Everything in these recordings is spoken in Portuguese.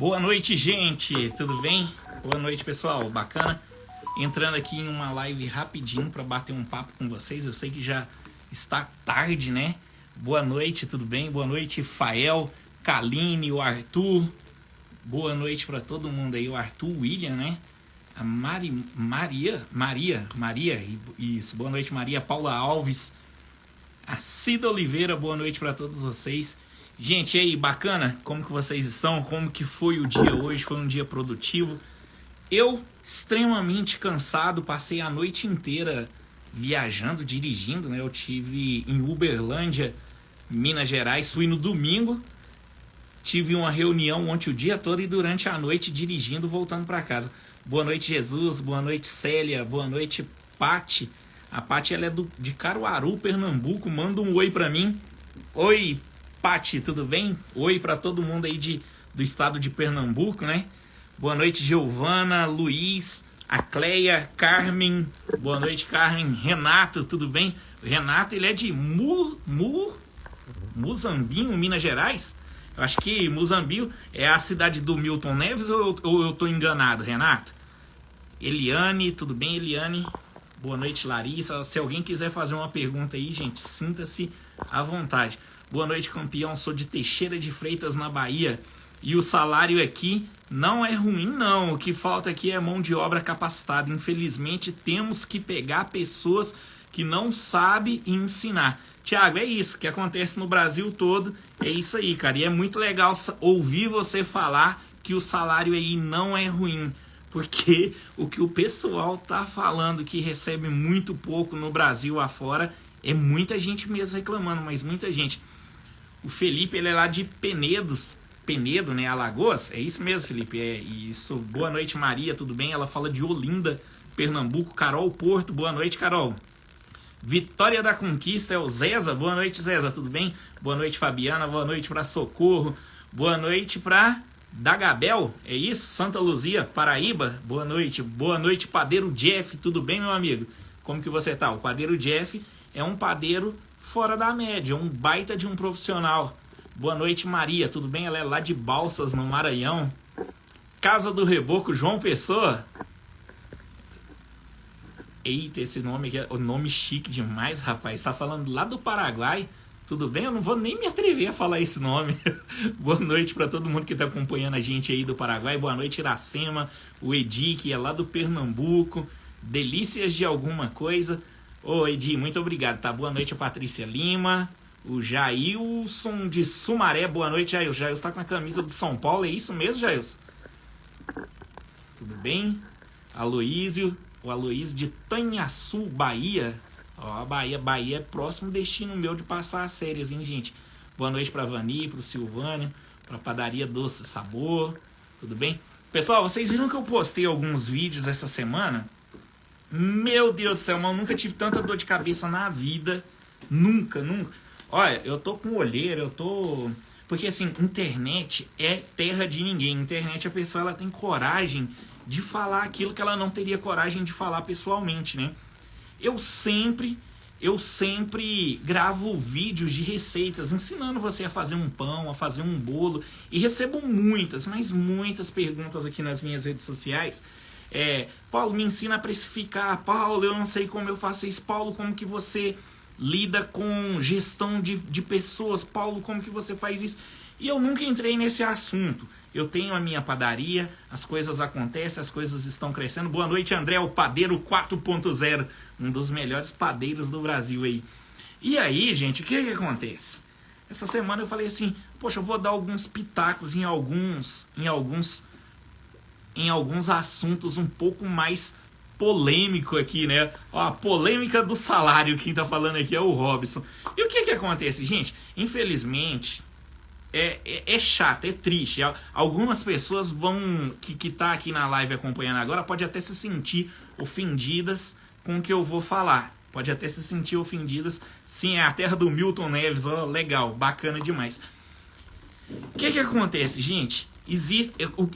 Boa noite, gente, tudo bem? Boa noite, pessoal, bacana? Entrando aqui em uma live rapidinho para bater um papo com vocês. Eu sei que já está tarde, né? Boa noite, tudo bem? Boa noite, Fael, Kaline, o Arthur. Boa noite para todo mundo aí, o Arthur, o William, né? A Maria, isso. Boa noite, Maria Paula Alves. A Cida Oliveira, boa noite para todos vocês. Gente, e aí, bacana? Como que vocês estão? Como que foi o dia hoje? Foi um dia produtivo? Eu, extremamente cansado, passei a noite inteira viajando, dirigindo, né? Eu tive em Uberlândia, Minas Gerais, fui no domingo, tive uma reunião ontem o dia todo e durante a noite dirigindo, voltando para casa. Boa noite, Jesus, boa noite, Célia, boa noite, Pati. A Pati, ela é de Caruaru, Pernambuco, manda um oi para mim. Oi, Pati, tudo bem? Oi para todo mundo aí do estado de Pernambuco, né? Boa noite, Giovana, Luiz, a Cleia, Carmen. Boa noite, Carmen. Renato, tudo bem? O Renato, ele é de Muzambinho, Minas Gerais. Eu acho que Muzambinho é a cidade do Milton Neves ou eu tô enganado, Renato? Eliane, tudo bem, Eliane? Boa noite, Larissa. Se alguém quiser fazer uma pergunta aí, gente, sinta-se à vontade. Boa noite, campeão. Sou de Teixeira de Freitas, na Bahia. E o salário aqui não é ruim, não. O que falta aqui é mão de obra capacitada. Infelizmente, temos que pegar pessoas que não sabem ensinar. Tiago, é isso que acontece no Brasil todo. É isso aí, cara. E é muito legal ouvir você falar que o salário aí não é ruim. Porque o que o pessoal tá falando que recebe muito pouco no Brasil afora, é muita gente mesmo reclamando, mas muita gente. O Felipe, ele é lá de Penedo, né, Alagoas? É isso mesmo, Felipe, é isso. Boa noite, Maria, tudo bem? Ela fala de Olinda, Pernambuco. Carol Porto, boa noite, Carol. Vitória da Conquista é o Zeza. Boa noite, Zeza, tudo bem? Boa noite, Fabiana, boa noite para Socorro. Boa noite para Dagabel, é isso? Santa Luzia, Paraíba, boa noite, Padeiro Jeff, tudo bem, meu amigo? Como que você tá? O Padeiro Jeff é um padeiro fora da média, um baita de um profissional. Boa noite, Maria, tudo bem? Ela é lá de Balsas, no Maranhão. Casa do Reboco, João Pessoa. Eita, esse nome aqui é o nome chique demais, rapaz. Tá falando lá do Paraguai. Tudo bem? Eu não vou nem me atrever a falar esse nome. Boa noite para todo mundo que está acompanhando a gente aí do Paraguai. Boa noite, Iracema, o Edi, que é lá do Pernambuco. Delícias de alguma coisa. Ô, Edi, muito obrigado, tá? Boa noite a Patrícia Lima. O Jailson de Sumaré. Boa noite, Jailson. Jailson está com a camisa do São Paulo. É isso mesmo, Jailson? Tudo bem? Aloísio. O Aloísio de Tanhaçu, Bahia. Ó, Bahia é próximo destino meu de passar as férias, hein, gente? Boa noite pra Vani, pro Silvânio, pra Padaria Doce Sabor, tudo bem? Pessoal, vocês viram que eu postei alguns vídeos essa semana? Meu Deus do céu, eu nunca tive tanta dor de cabeça na vida. Nunca. Olha, eu tô com olheira, Porque assim, internet é terra de ninguém. Internet, a pessoa ela tem coragem de falar aquilo que ela não teria coragem de falar pessoalmente, né? Eu sempre gravo vídeos de receitas ensinando você a fazer um pão, a fazer um bolo. E recebo muitas perguntas aqui nas minhas redes sociais. Paulo, me ensina a precificar. Paulo, eu não sei como eu faço isso. Paulo, como que você lida com gestão de pessoas? Paulo, como que você faz isso? E eu nunca entrei nesse assunto. Eu tenho a minha padaria, as coisas acontecem, as coisas estão crescendo. Boa noite, André, o Padeiro 4.0, um dos melhores padeiros do Brasil aí. E aí, gente, o que acontece? Essa semana eu falei assim, poxa, eu vou dar alguns pitacos em alguns assuntos um pouco mais polêmico aqui, né? Ó, a polêmica do salário, quem tá falando aqui é o Robson. E o que acontece, gente? Infelizmente... É chato, é triste. Algumas pessoas que tá aqui na live acompanhando agora, pode até se sentir ofendidas com o que eu vou falar. Pode até se sentir ofendidas. Sim, é a terra do Milton Neves, ó, legal, bacana demais. O que acontece, gente?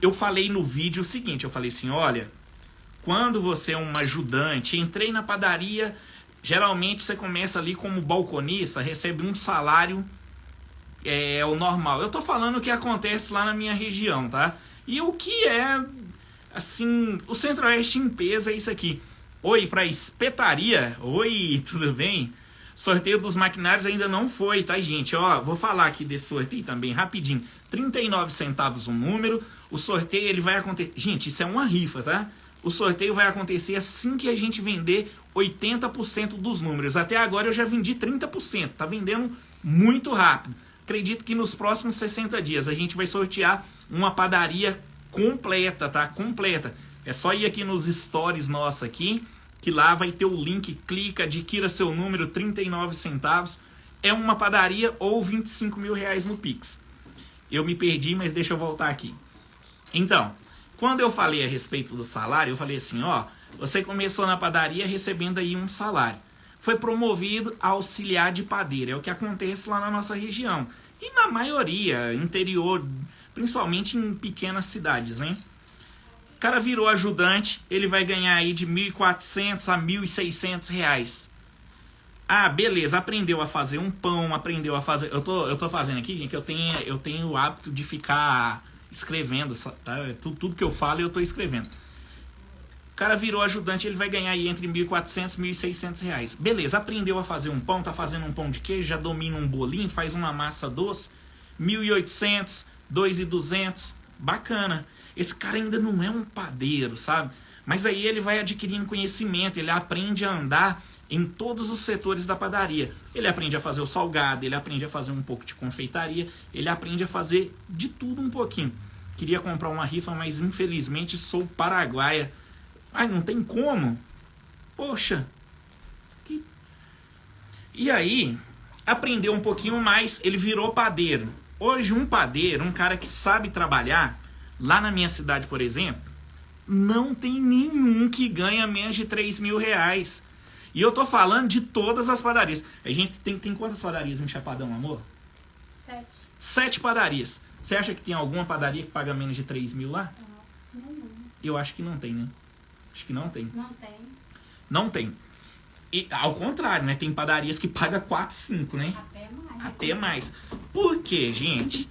Eu falei no vídeo o seguinte, eu falei assim, olha, quando você é um ajudante, entrei na padaria, geralmente você começa ali como balconista, recebe um salário... É o normal. Eu tô falando o que acontece lá na minha região, tá? E o que é, assim, o Centro-Oeste em peso é isso aqui. Oi, para espetaria. Oi, tudo bem? Sorteio dos maquinários ainda não foi, tá, gente? Ó, vou falar aqui desse sorteio também rapidinho. 39 centavos o número. O sorteio ele vai acontecer. Gente, isso é uma rifa, tá? O sorteio vai acontecer assim que a gente vender 80% dos números. Até agora eu já vendi 30%. Tá vendendo muito rápido. Acredito que nos próximos 60 dias a gente vai sortear uma padaria completa, tá? Completa. É só ir aqui nos stories nossa aqui, que lá vai ter o link, clica, adquira seu número, 39 centavos. É uma padaria ou 25 mil reais no Pix. Eu me perdi, mas deixa eu voltar aqui. Então, quando eu falei a respeito do salário, eu falei assim, ó, você começou na padaria recebendo aí um salário. Foi promovido a auxiliar de padeiro, é o que acontece lá na nossa região. E na maioria, interior, principalmente em pequenas cidades, hein? O cara virou ajudante, ele vai ganhar aí de 1.400 a 1.600 reais. Ah, beleza, aprendeu a fazer um pão, aprendeu a fazer... Eu tô fazendo aqui, gente, eu tenho o hábito de ficar escrevendo, tá? Tudo que eu falo eu tô escrevendo. O cara virou ajudante, ele vai ganhar aí entre 1.400 e 1.600 reais. Beleza, aprendeu a fazer um pão, tá fazendo um pão de queijo, já domina um bolinho, faz uma massa doce, 1.800, 2.200, bacana. Esse cara ainda não é um padeiro, sabe? Mas aí ele vai adquirindo conhecimento, ele aprende a andar em todos os setores da padaria. Ele aprende a fazer o salgado, ele aprende a fazer um pouco de confeitaria, ele aprende a fazer de tudo um pouquinho. Queria comprar uma rifa, mas infelizmente sou paraguaia. Ai, não tem como? Poxa. E aí, aprendeu um pouquinho mais, ele virou padeiro. Hoje um padeiro, um cara que sabe trabalhar, lá na minha cidade, por exemplo, não tem nenhum que ganha menos de 3 mil reais. E eu tô falando de todas as padarias. A gente tem quantas padarias em Chapadão, amor? 7. 7 padarias. Você acha que tem alguma padaria que paga menos de 3 mil lá? Não. Eu acho que não tem, né? Acho que não tem. Não tem. Não tem. E ao contrário, né? Tem padarias que pagam 4, 5, né? Até mais. Até mais. Por quê, gente?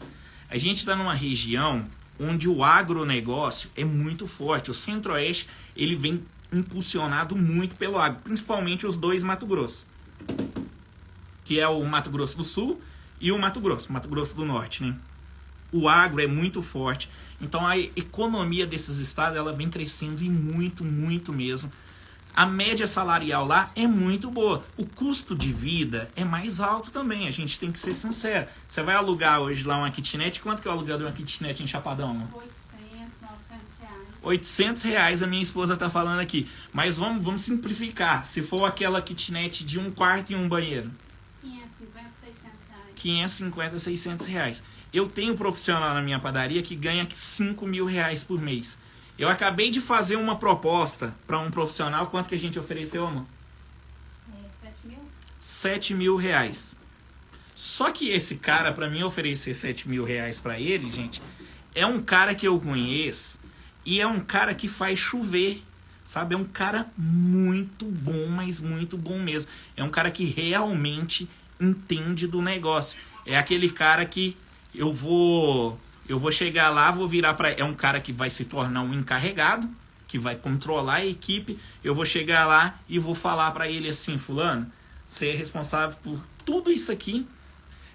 A gente está numa região onde o agronegócio é muito forte. O Centro-Oeste, ele vem impulsionado muito pelo agro, principalmente os dois Mato Grosso, que é o Mato Grosso do Sul e o Mato Grosso do Norte, né? O agro é muito forte, então a economia desses estados ela vem crescendo e muito, muito mesmo. A média salarial lá é muito boa. O custo de vida é mais alto também, a gente tem que ser sincero. Você vai alugar hoje lá uma kitnet, quanto que é o aluguel de uma kitnet em Chapadão? 800, 900 reais. 800 reais a minha esposa tá falando aqui. Mas vamos simplificar. Se for aquela kitnet de um quarto e um banheiro. 550, 600 reais. 550, 600 reais. Eu tenho um profissional na minha padaria que ganha 5 mil reais por mês. Eu acabei de fazer uma proposta para um profissional. Quanto que a gente ofereceu, amor? 7 mil? 7 mil reais. Só que esse cara, para mim oferecer 7 mil reais para ele, gente, é um cara que eu conheço e é um cara que faz chover, sabe? É um cara muito bom, mas muito bom mesmo. É um cara que realmente entende do negócio. É aquele cara que eu vou chegar lá, vou virar para... É um cara que vai se tornar um encarregado, que vai controlar a equipe. Eu vou chegar lá e vou falar para ele assim, fulano, você é responsável por tudo isso aqui.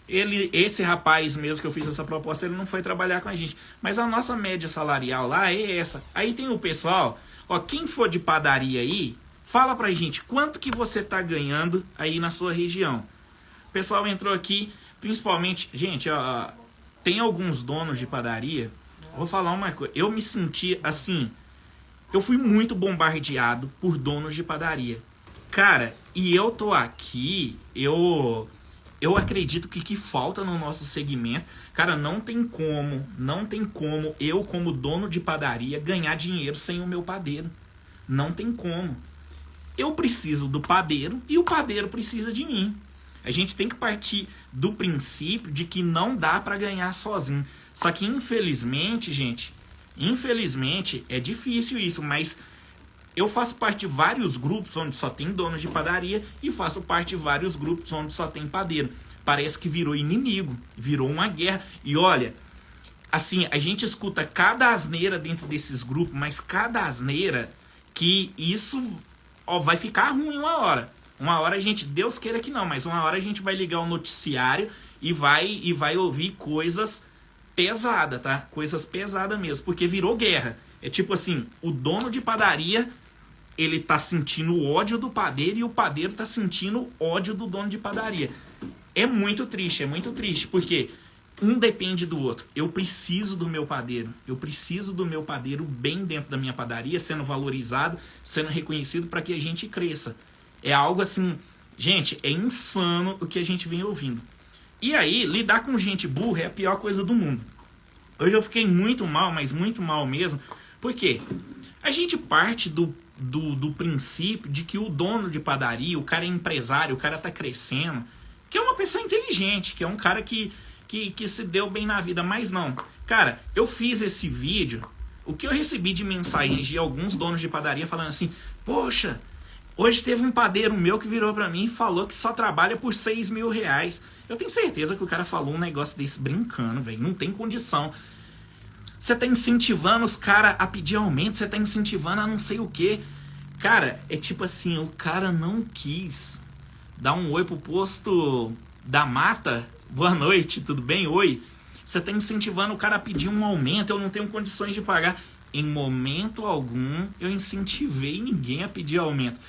Esse rapaz mesmo que eu fiz essa proposta, ele não foi trabalhar com a gente. Mas a nossa média salarial lá é essa. Aí tem o pessoal, ó, quem for de padaria aí, fala pra gente quanto que você tá ganhando aí na sua região. O pessoal entrou aqui, principalmente, gente, ó, tem alguns donos de padaria, vou falar uma coisa, eu me senti assim, eu fui muito bombardeado por donos de padaria. Cara, e eu tô aqui, eu acredito que falta no nosso segmento, cara, não tem como eu, como dono de padaria, ganhar dinheiro sem o meu padeiro. Não tem como. Eu preciso do padeiro e o padeiro precisa de mim. A gente tem que partir do princípio de que não dá para ganhar sozinho. Só que infelizmente, gente, é difícil isso, mas eu faço parte de vários grupos onde só tem dono de padaria e faço parte de vários grupos onde só tem padeiro. Parece que virou inimigo, virou uma guerra. E olha, assim, a gente escuta cada asneira dentro desses grupos, mas cada asneira que isso, ó, vai ficar ruim uma hora. Uma hora a gente, Deus queira que não, mas uma hora a gente vai ligar o noticiário e vai ouvir coisas pesadas, tá? Coisas pesadas mesmo, porque virou guerra. É tipo assim, o dono de padaria, ele tá sentindo o ódio do padeiro e o padeiro tá sentindo ódio do dono de padaria. É muito triste, porque um depende do outro. Eu preciso do meu padeiro bem dentro da minha padaria, sendo valorizado, sendo reconhecido para que a gente cresça. É algo assim, gente, é insano o que a gente vem ouvindo. E aí, lidar com gente burra é a pior coisa do mundo. Hoje eu fiquei muito mal, mas muito mal mesmo, porque a gente parte do princípio de que o dono de padaria, o cara é empresário, o cara tá crescendo, que é uma pessoa inteligente, que é um cara que se deu bem na vida, mas não. Cara, eu fiz esse vídeo, o que eu recebi de mensagens de alguns donos de padaria falando assim, poxa, hoje teve um padeiro meu que virou pra mim e falou que só trabalha por 6 mil reais. Eu tenho certeza que o cara falou um negócio desse brincando, velho, não tem condição. Você tá incentivando os caras a pedir aumento, você tá incentivando a não sei o quê. Cara, é tipo assim, o cara não quis dar um oi pro posto da mata. Boa noite, tudo bem? Oi. Você tá incentivando o cara a pedir um aumento, eu não tenho condições de pagar. Em momento algum, eu incentivei ninguém a pedir aumento.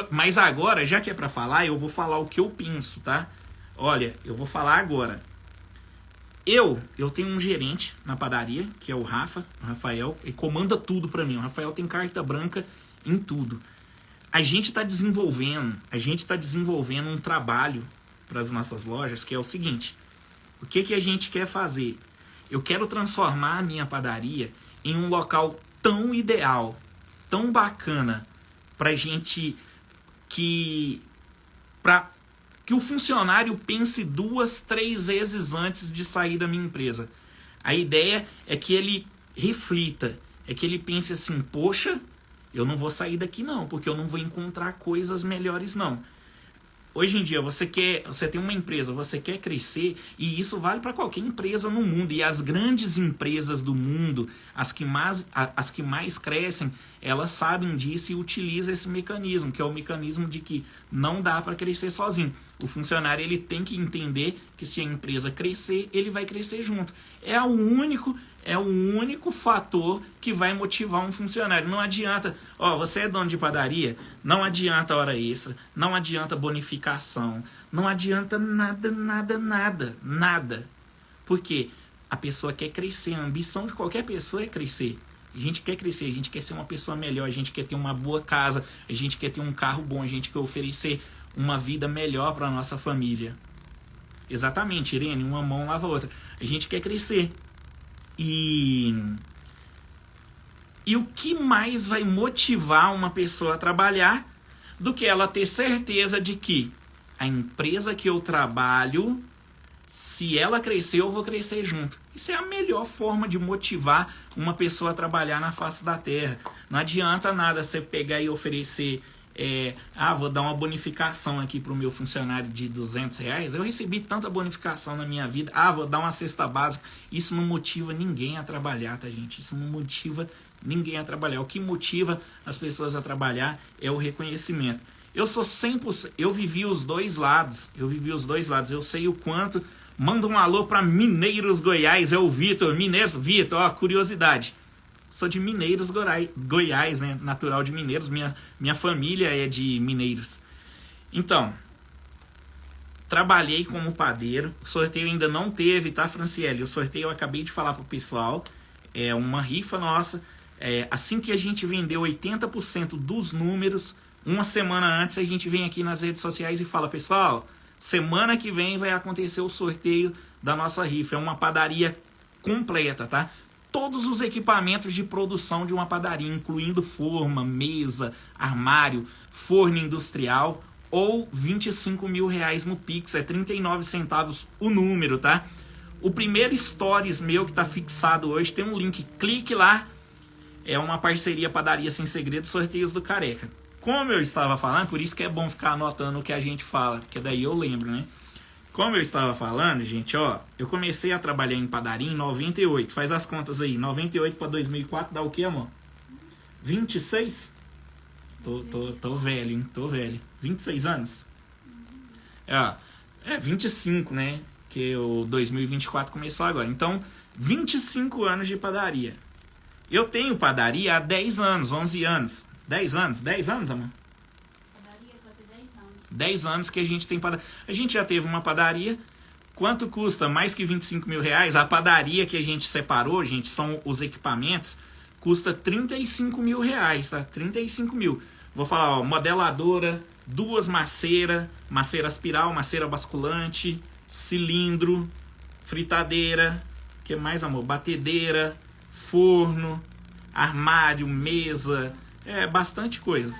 Mas agora, já que é pra falar, eu vou falar o que eu penso, tá? Olha, eu vou falar agora. Eu tenho um gerente na padaria, que é o Rafael, e comanda tudo pra mim. O Rafael tem carta branca em tudo. A gente está desenvolvendo um trabalho para as nossas lojas, que é o seguinte. O que a gente quer fazer? Eu quero transformar a minha padaria em um local tão ideal, tão bacana, pra gente para que o funcionário pense 2, 3 vezes antes de sair da minha empresa. A ideia é que ele reflita, é que ele pense assim, poxa, eu não vou sair daqui não, porque eu não vou encontrar coisas melhores não. Hoje em dia, você tem uma empresa, você quer crescer, e isso vale para qualquer empresa no mundo. E as grandes empresas do mundo, as que mais crescem, elas sabem disso e utilizam esse mecanismo, que é o mecanismo de que não dá para crescer sozinho. O funcionário ele tem que entender que se a empresa crescer, ele vai crescer junto. É o único fator que vai motivar um funcionário. Não adianta, você é dono de padaria, não adianta hora extra, não adianta bonificação, não adianta nada. Porque a pessoa quer crescer, a ambição de qualquer pessoa é crescer. A gente quer crescer, a gente quer ser uma pessoa melhor, a gente quer ter uma boa casa, a gente quer ter um carro bom, a gente quer oferecer uma vida melhor para a nossa família. Exatamente, Irene, uma mão lava a outra. A gente quer crescer. E o que mais vai motivar uma pessoa a trabalhar do que ela ter certeza de que a empresa que eu trabalho, se ela crescer, eu vou crescer junto. Isso é a melhor forma de motivar uma pessoa a trabalhar na face da terra. Não adianta nada você pegar e oferecer... vou dar uma bonificação aqui para o meu funcionário de R$200. Eu recebi tanta bonificação na minha vida. Vou dar uma cesta básica. Isso não motiva ninguém a trabalhar, tá, gente? Isso não motiva ninguém a trabalhar. O que motiva as pessoas a trabalhar é o reconhecimento. Eu sou 100%... Eu vivi os dois lados. Eu sei o quanto... Manda um alô para Mineiros, Goiás. É o Vitor. Mineiros, Vitor, curiosidade. Sou de Mineiros, Goiás, né? Natural de Mineiros. Minha família é de Mineiros. Então, trabalhei como padeiro. O sorteio ainda não teve, tá, Franciele? O sorteio eu acabei de falar pro pessoal. É uma rifa nossa. Assim que a gente vendeu 80% dos números, uma semana antes a gente vem aqui nas redes sociais e fala, pessoal, semana que vem vai acontecer o sorteio da nossa rifa. É uma padaria completa, tá? Todos os equipamentos de produção de uma padaria, incluindo forma, mesa, armário, forno industrial, ou R$25 mil no Pix, 39 centavos o número, tá? O primeiro Stories meu que tá fixado hoje tem um link, clique lá, é uma parceria Padaria Sem Segredo, sorteios do Careca. Como eu estava falando, por isso que é bom ficar anotando o que a gente fala, porque daí eu lembro, né? Como eu estava falando, gente, ó, eu comecei a trabalhar em padaria em 98. Faz as contas aí. 98 para 2004 dá o quê, amor? 26? Tô velho, hein? Tô velho. 26 anos? É 25, né? Que o 2024 começou agora. Então, 25 anos de padaria. Eu tenho padaria há 10 anos, 11 anos. 10 anos? 10 anos, amor? Padaria vai ter 10 anos. 10 anos que a gente tem padaria. A gente já teve uma padaria. Quanto custa? Mais que 25 mil reais. A padaria que a gente separou, gente, são os equipamentos, custa 35 mil reais, tá? 35 mil. Vou falar, ó, modeladora, 2 maceiras, maceira espiral, maceira basculante, cilindro, fritadeira, que mais, amor? Batedeira, forno, armário, mesa, bastante coisa.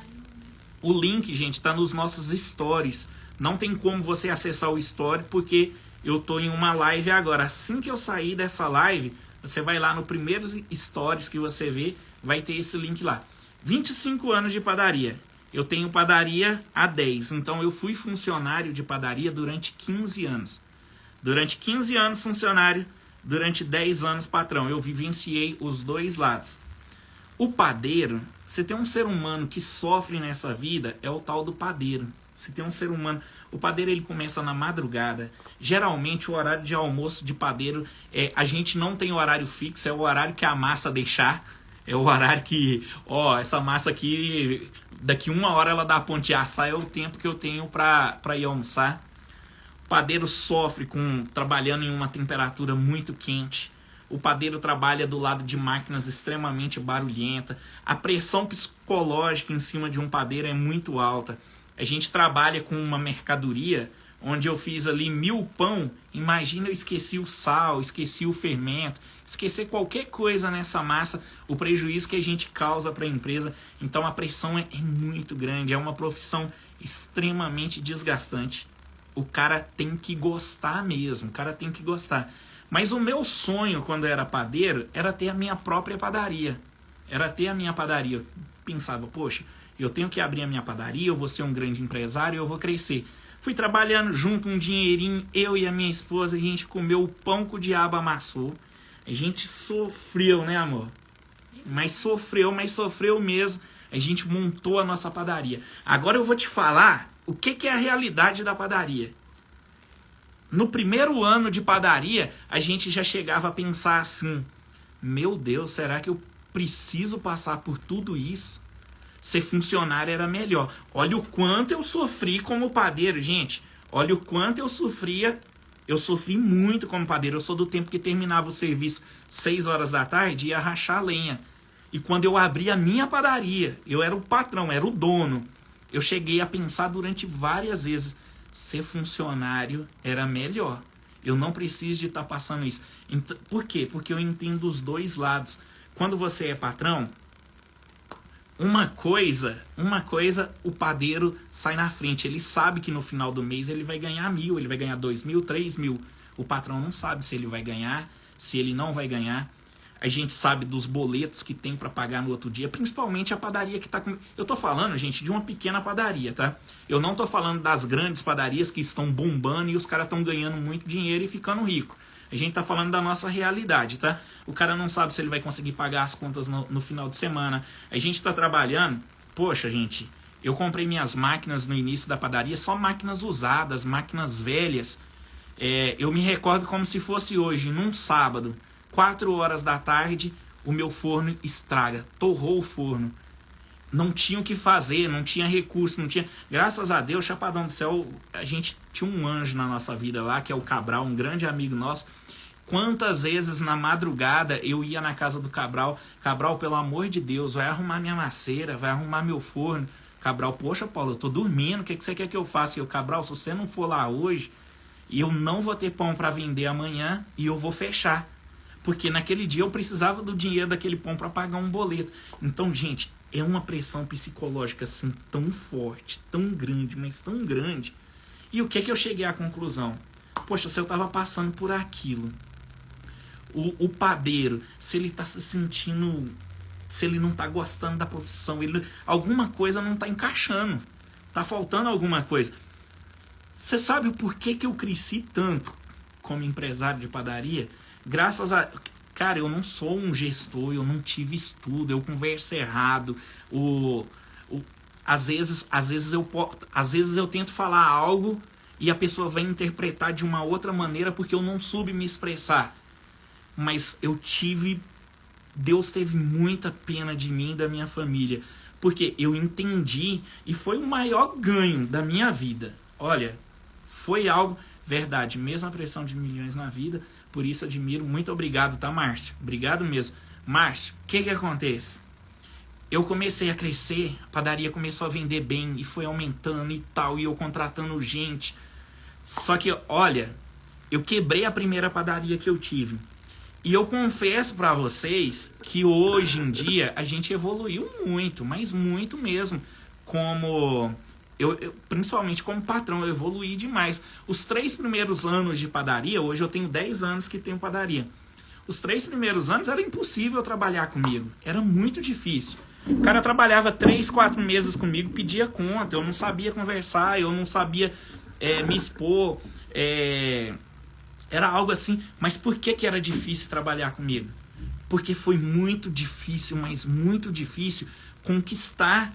O link, gente, está nos nossos stories. Não tem como você acessar o story porque eu tô em uma live agora. Assim que eu sair dessa live, você vai lá no primeiro stories que você vê, vai ter esse link lá. 25 anos de padaria. Eu tenho padaria há 10. Então eu fui funcionário de padaria durante 15 anos. Durante 15 anos funcionário, durante 10 anos patrão. Eu vivenciei os dois lados. O padeiro, se tem um ser humano que sofre nessa vida, é o tal do padeiro. Se tem um ser humano... O padeiro, ele começa na madrugada. Geralmente, o horário de almoço de padeiro... a gente não tem horário fixo, é o horário que a massa deixar. É o horário que... Ó, essa massa aqui... Daqui 1 hora ela dá ponto de assar, é o tempo que eu tenho pra ir almoçar. O padeiro sofre trabalhando em uma temperatura muito quente. O padeiro trabalha do lado de máquinas extremamente barulhentas. A pressão psicológica em cima de um padeiro é muito alta. A gente trabalha com uma mercadoria onde eu fiz ali 1000 pão. Imagina, eu esqueci o sal, esqueci o fermento, esquecer qualquer coisa nessa massa, o prejuízo que a gente causa para a empresa. Então a pressão é muito grande, é uma profissão extremamente desgastante. O cara tem que gostar mesmo, o cara tem que gostar. Mas o meu sonho quando eu era padeiro era ter a minha própria padaria. Era ter a minha padaria. Eu pensava, poxa, eu tenho que abrir a minha padaria, eu vou ser um grande empresário, eu vou crescer. Fui trabalhando junto um dinheirinho, eu e a minha esposa, a gente comeu o pão que o diabo amassou. A gente sofreu, né, amor? Mas sofreu mesmo. A gente montou a nossa padaria. Agora eu vou te falar o que é a realidade da padaria. No primeiro ano de padaria, a gente já chegava a pensar assim, meu Deus, será que eu preciso passar por tudo isso? Ser funcionário era melhor. Olha o quanto eu sofri como padeiro, gente. Olha o quanto eu sofria. Eu sofri muito como padeiro. Eu sou do tempo que terminava o serviço 6 horas da tarde e ia rachar lenha. E quando eu abri a minha padaria, eu era o patrão, era o dono. Eu cheguei a pensar durante várias vezes, ser funcionário era melhor. Eu não preciso de estar passando isso. Por quê? Porque eu entendo os dois lados. Quando você é patrão, uma coisa, o padeiro sai na frente. Ele sabe que no final do mês ele vai ganhar 1.000, ele vai ganhar 2.000, 3.000. O patrão não sabe se ele vai ganhar, se ele não vai ganhar. A gente sabe dos boletos que tem para pagar no outro dia, principalmente a padaria que está com... Eu tô falando, gente, de uma pequena padaria, tá? Eu não tô falando das grandes padarias que estão bombando e os caras estão ganhando muito dinheiro e ficando rico. A gente tá falando da nossa realidade, tá? O cara não sabe se ele vai conseguir pagar as contas no final de semana. A gente tá trabalhando... Poxa, gente, eu comprei minhas máquinas no início da padaria, só máquinas usadas, máquinas velhas. Eu me recordo como se fosse hoje, num sábado, 4 horas da tarde, o meu forno estraga, torrou o forno. Não tinha o que fazer, não tinha recurso, não tinha... Graças a Deus, Chapadão do Céu, a gente tinha um anjo na nossa vida lá, que é o Cabral, um grande amigo nosso. Quantas vezes na madrugada eu ia na casa do Cabral, Cabral, pelo amor de Deus, vai arrumar minha maceira, vai arrumar meu forno. Cabral, poxa, Paulo, eu tô dormindo, o que você quer que eu faça? E eu, Cabral, se você não for lá hoje, eu não vou ter pão para vender amanhã e eu vou fechar. Porque naquele dia eu precisava do dinheiro daquele pão para pagar um boleto. Então, gente, é uma pressão psicológica assim tão forte, tão grande, mas tão grande. E o que é que eu cheguei à conclusão? Poxa, se eu estava passando por aquilo, o padeiro, se ele está se sentindo, se ele não está gostando da profissão, alguma coisa não está encaixando, está faltando alguma coisa. Você sabe o porquê que eu cresci tanto como empresário de padaria? Graças a... Cara, eu não sou um gestor, eu não tive estudo, eu converso errado. Às vezes eu tento falar algo e a pessoa vai interpretar de uma outra maneira porque eu não soube me expressar. Mas Deus teve muita pena de mim e da minha família. Porque eu entendi e foi o maior ganho da minha vida. Olha, foi algo... Verdade, mesma pressão de milhões na vida, por isso admiro. Muito obrigado, tá, Márcio? Obrigado mesmo. Márcio, o que acontece? Eu comecei a crescer, a padaria começou a vender bem e foi aumentando e tal, e eu contratando gente. Só que, olha, eu quebrei a primeira padaria que eu tive. E eu confesso pra vocês que hoje em dia a gente evoluiu muito, mas muito mesmo, como... principalmente como patrão, eu evoluí demais. Os 3 primeiros anos de padaria, hoje eu tenho 10 anos que tenho padaria. Os 3 primeiros anos era impossível trabalhar comigo. Era muito difícil. O cara trabalhava 3, 4 meses comigo, pedia conta. Eu não sabia conversar, eu não sabia me expor. Era algo assim. Mas por que era difícil trabalhar comigo? Porque foi muito difícil, mas muito difícil conquistar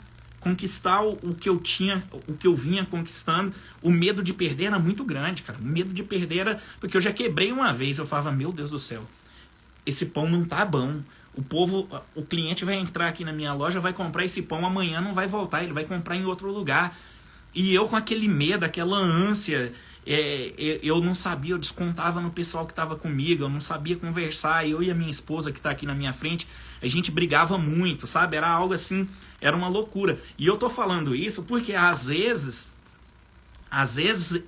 o que eu tinha, o que eu vinha conquistando. O medo de perder era muito grande, cara. O medo de perder era... Porque eu já quebrei uma vez, eu falava, meu Deus do céu, esse pão não tá bom. O cliente vai entrar aqui na minha loja, vai comprar esse pão, amanhã não vai voltar, ele vai comprar em outro lugar. E eu com aquele medo, aquela ânsia, eu não sabia, eu descontava no pessoal que estava comigo, eu não sabia conversar. Eu e a minha esposa que está aqui na minha frente, a gente brigava muito, sabe? Era algo assim, era uma loucura. E eu tô falando isso porque às vezes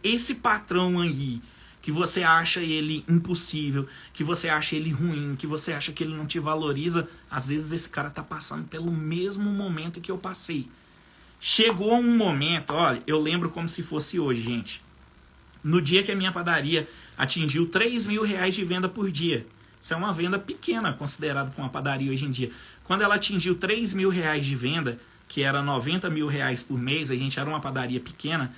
esse patrão aí, que você acha ele impossível, que você acha ele ruim, que você acha que ele não te valoriza, às vezes esse cara tá passando pelo mesmo momento que eu passei. Chegou um momento, olha, eu lembro como se fosse hoje, gente. No dia que a minha padaria atingiu 3 mil reais de venda por dia. Isso é uma venda pequena, considerada para uma padaria hoje em dia. Quando ela atingiu 3 mil reais de venda, que era 90 mil reais por mês, a gente era uma padaria pequena,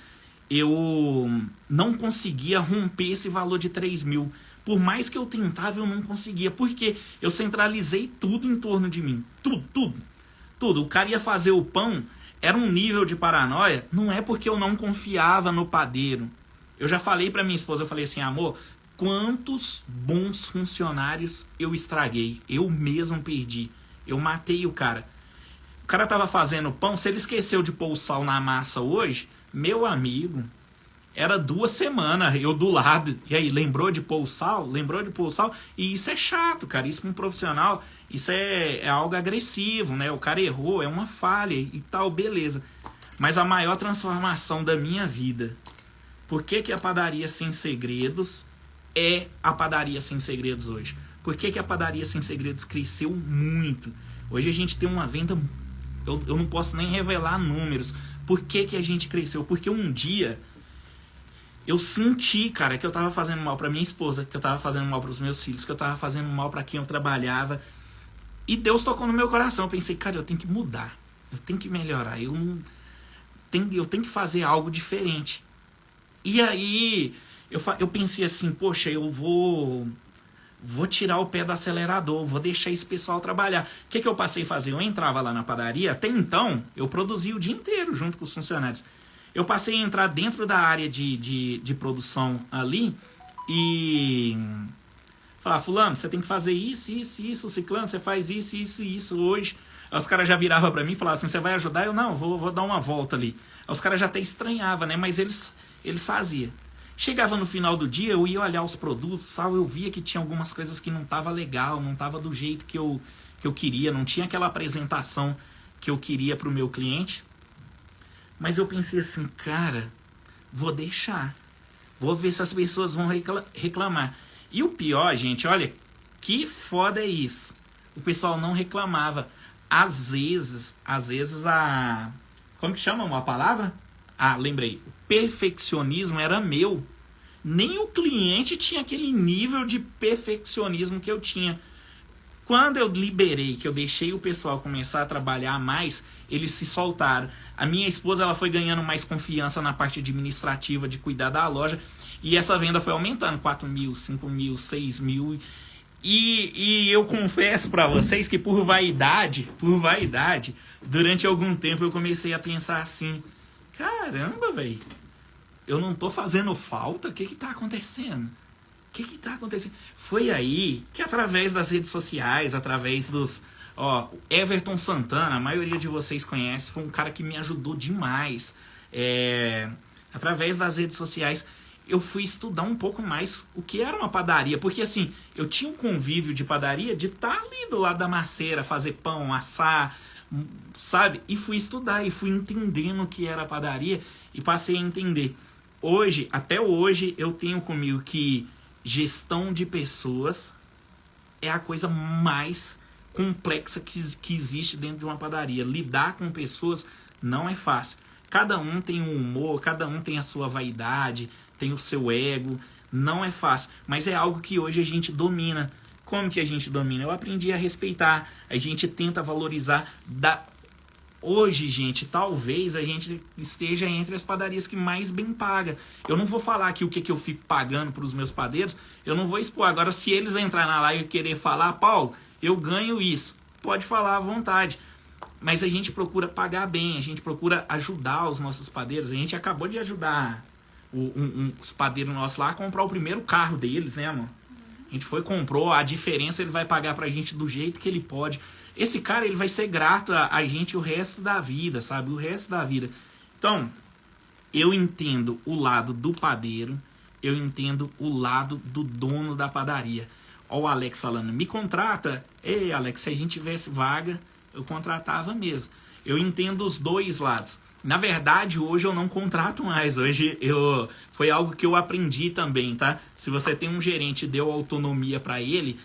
eu não conseguia romper esse valor de 3 mil. Por mais que eu tentava, eu não conseguia. Porque eu centralizei tudo em torno de mim. Tudo. O cara ia fazer o pão, era um nível de paranoia. Não é porque eu não confiava no padeiro. Eu já falei pra minha esposa, eu falei assim, amor, quantos bons funcionários eu estraguei. Eu mesmo perdi. Eu matei o cara. O cara tava fazendo pão, se ele esqueceu de pôr o sal na massa hoje... Meu amigo, era 2 semanas, eu do lado. E aí, lembrou de pôr o sal? Lembrou de pôr o sal? E isso é chato, cara. Isso para um profissional, isso é algo agressivo, né? O cara errou, é uma falha e tal, beleza. Mas a maior transformação da minha vida, por que a padaria Sem Segredos é a padaria Sem Segredos hoje? Por que a padaria Sem Segredos cresceu muito? Hoje a gente tem uma venda... Eu não posso nem revelar números. Por que a gente cresceu? Porque um dia eu senti, cara, que eu tava fazendo mal pra minha esposa, que eu tava fazendo mal pros meus filhos, que eu tava fazendo mal pra quem eu trabalhava. E Deus tocou no meu coração. Eu pensei, cara, eu tenho que mudar. Eu tenho que melhorar. Eu tenho que fazer algo diferente. E aí eu pensei assim, poxa, eu vou tirar o pé do acelerador, vou deixar esse pessoal trabalhar. O que eu passei a fazer? Eu entrava lá na padaria, até então, eu produzia o dia inteiro junto com os funcionários. Eu passei a entrar dentro da área de produção ali e falar, fulano, você tem que fazer isso, ciclano, você faz isso hoje. Aí os caras já viravam pra mim e falavam assim, você vai ajudar? Eu, não, vou dar uma volta ali. Aí os caras já até estranhavam, né? Mas eles faziam. Chegava no final do dia, eu ia olhar os produtos, tal, eu via que tinha algumas coisas que não tava legal, não tava do jeito que eu queria, não tinha aquela apresentação que eu queria pro meu cliente. Mas eu pensei assim, cara, vou deixar. Vou ver se as pessoas vão reclamar. E o pior, gente, olha, que foda é isso. O pessoal não reclamava. Às vezes a... Como que chama uma palavra? Ah, lembrei. O perfeccionismo era meu. Nem o cliente tinha aquele nível de perfeccionismo que eu tinha. Quando eu liberei, que eu deixei o pessoal começar a trabalhar mais, eles se soltaram. A minha esposa, ela foi ganhando mais confiança na parte administrativa de cuidar da loja. E essa venda foi aumentando, 4 mil, 5 mil, 6 mil. E eu confesso pra vocês que por vaidade, durante algum tempo eu comecei a pensar assim, caramba, velho, eu não tô fazendo falta? O que tá acontecendo? O que tá acontecendo? Foi aí que através das redes sociais, através dos... Everton Santana, a maioria de vocês conhece, foi um cara que me ajudou demais. Através das redes sociais, eu fui estudar um pouco mais o que era uma padaria. Porque assim, eu tinha um convívio de padaria de estar ali do lado da maceira, fazer pão, assar, sabe? E fui estudar e fui entendendo o que era padaria e passei a entender. Hoje, até hoje, eu tenho comigo que gestão de pessoas é a coisa mais complexa que existe dentro de uma padaria. Lidar com pessoas não é fácil. Cada um tem um humor, cada um tem a sua vaidade, tem o seu ego. Não é fácil, mas é algo que hoje a gente domina. Como que a gente domina? Eu aprendi a respeitar, a gente tenta valorizar. Hoje, gente, talvez a gente esteja entre as padarias que mais bem paga. Eu não vou falar aqui o que eu fico pagando para os meus padeiros, eu não vou expor. Agora, se eles entrar na live e querer falar, Paulo, eu ganho isso, pode falar à vontade. Mas a gente procura pagar bem, a gente procura ajudar os nossos padeiros. A gente acabou de ajudar os padeiros nossos lá a comprar o primeiro carro deles, né, mano? A gente foi, comprou, a diferença ele vai pagar pra gente do jeito que ele pode. Esse cara, ele vai ser grato a gente o resto da vida, sabe? O resto da vida. Então, eu entendo o lado do padeiro, eu entendo o lado do dono da padaria. Ó, o Alex falando, me contrata. Ei, Alex, se a gente tivesse vaga, eu contratava mesmo. Eu entendo os dois lados. Na verdade, hoje eu não contrato mais. Hoje foi algo que eu aprendi também, tá? Se você tem um gerente e deu autonomia para ele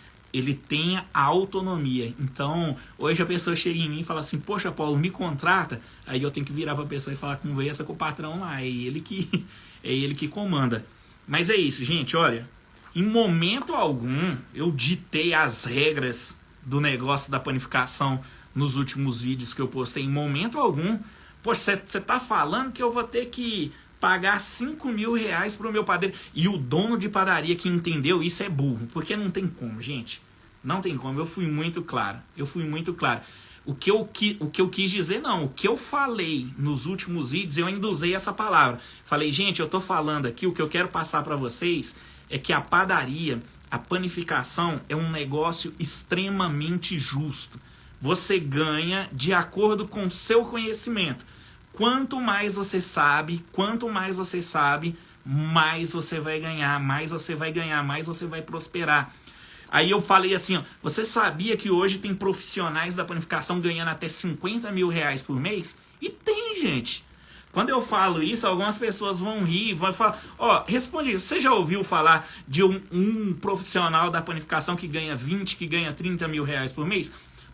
tem a autonomia. Então, hoje a pessoa chega em mim e fala assim, poxa, Paulo, me contrata. Aí eu tenho que virar para a pessoa e falar, conversa com o patrão lá. É ele que comanda. Mas é isso, gente, olha. Em momento algum, eu ditei as regras do negócio da panificação nos últimos vídeos que eu postei. Em momento algum. Poxa, você tá falando que eu vou ter que pagar 5 mil reais pro meu padeiro. E o dono de padaria que entendeu isso é burro. Porque não tem como, gente. Não tem como. Eu fui muito claro. O que eu quis dizer, não. O que eu falei nos últimos vídeos, eu ainda usei essa palavra. Falei, gente, eu tô falando aqui, o que eu quero passar para vocês é que a padaria, a panificação, é um negócio extremamente justo. Você ganha de acordo com o seu conhecimento. Quanto mais você sabe, mais você vai ganhar, mais você vai prosperar. Aí eu falei assim, ó, você sabia que hoje tem profissionais da panificação ganhando até 50 mil reais por mês? E tem, gente. Quando eu falo isso, algumas pessoas vão rir, vão falar, ó, responde isso. Você já ouviu falar de um profissional da panificação que ganha 20, que ganha 30 mil reais por mês?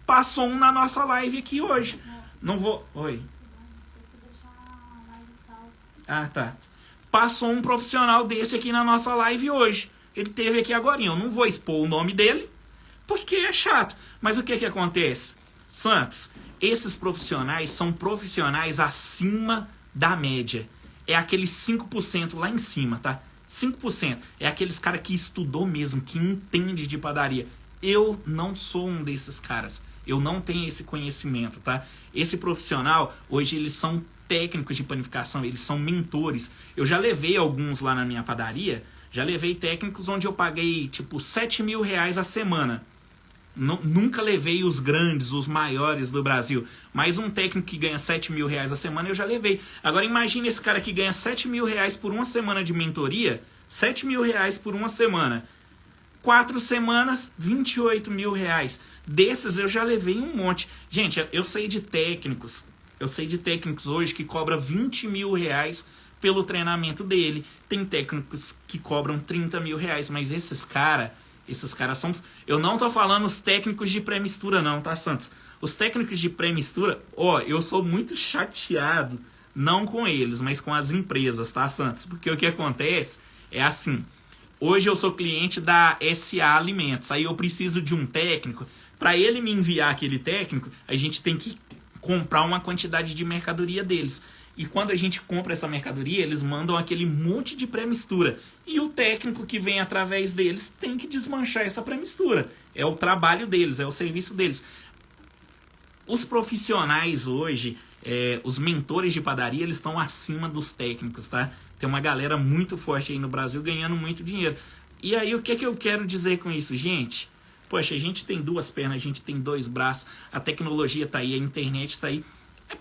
Passou um na nossa live aqui hoje. Não vou... Oi. Ah, tá. Passou um profissional desse aqui na nossa live hoje. Ele teve aqui agora. Eu não vou expor o nome dele, porque é chato. Mas o que acontece? Santos, esses profissionais são profissionais acima da média. É aqueles 5% lá em cima, tá? 5%. É aqueles caras que estudou mesmo, que entende de padaria. Eu não sou um desses caras. Eu não tenho esse conhecimento, tá? Esse profissional, hoje eles são técnicos de panificação, eles são mentores. Eu já levei alguns lá na minha padaria, já levei técnicos onde eu paguei, tipo, 7 mil reais a semana. Nunca levei os grandes, os maiores do Brasil. Mas um técnico que ganha 7 mil reais a semana eu já levei. Agora imagine esse cara que ganha 7 mil reais por uma semana de mentoria. 7 mil reais por uma semana. 4 semanas, 28 mil reais. Desses eu já levei um monte. Gente, eu sei de técnicos. Eu sei de técnicos hoje que cobram 20 mil reais pelo treinamento dele. Tem técnicos que cobram 30 mil reais. Mas esses caras são... Eu não tô falando os técnicos de pré-mistura não, tá, Santos? Os técnicos de pré-mistura, ó, eu sou muito chateado, não com eles, mas com as empresas, tá, Santos? Porque o que acontece é assim, hoje eu sou cliente da SA Alimentos, aí eu preciso de um técnico, Para ele me enviar aquele técnico, a gente tem que comprar uma quantidade de mercadoria deles. E quando a gente compra essa mercadoria, eles mandam aquele monte de pré-mistura. E o técnico que vem através deles tem que desmanchar essa pré-mistura. É o trabalho deles, é o serviço deles. Os profissionais hoje, os mentores de padaria, eles estão acima dos técnicos, tá? Tem uma galera muito forte aí no Brasil ganhando muito dinheiro. E aí, o que eu quero dizer com isso, gente? Poxa, a gente tem 2 pernas, a gente tem 2 braços, a tecnologia tá aí, a internet tá aí.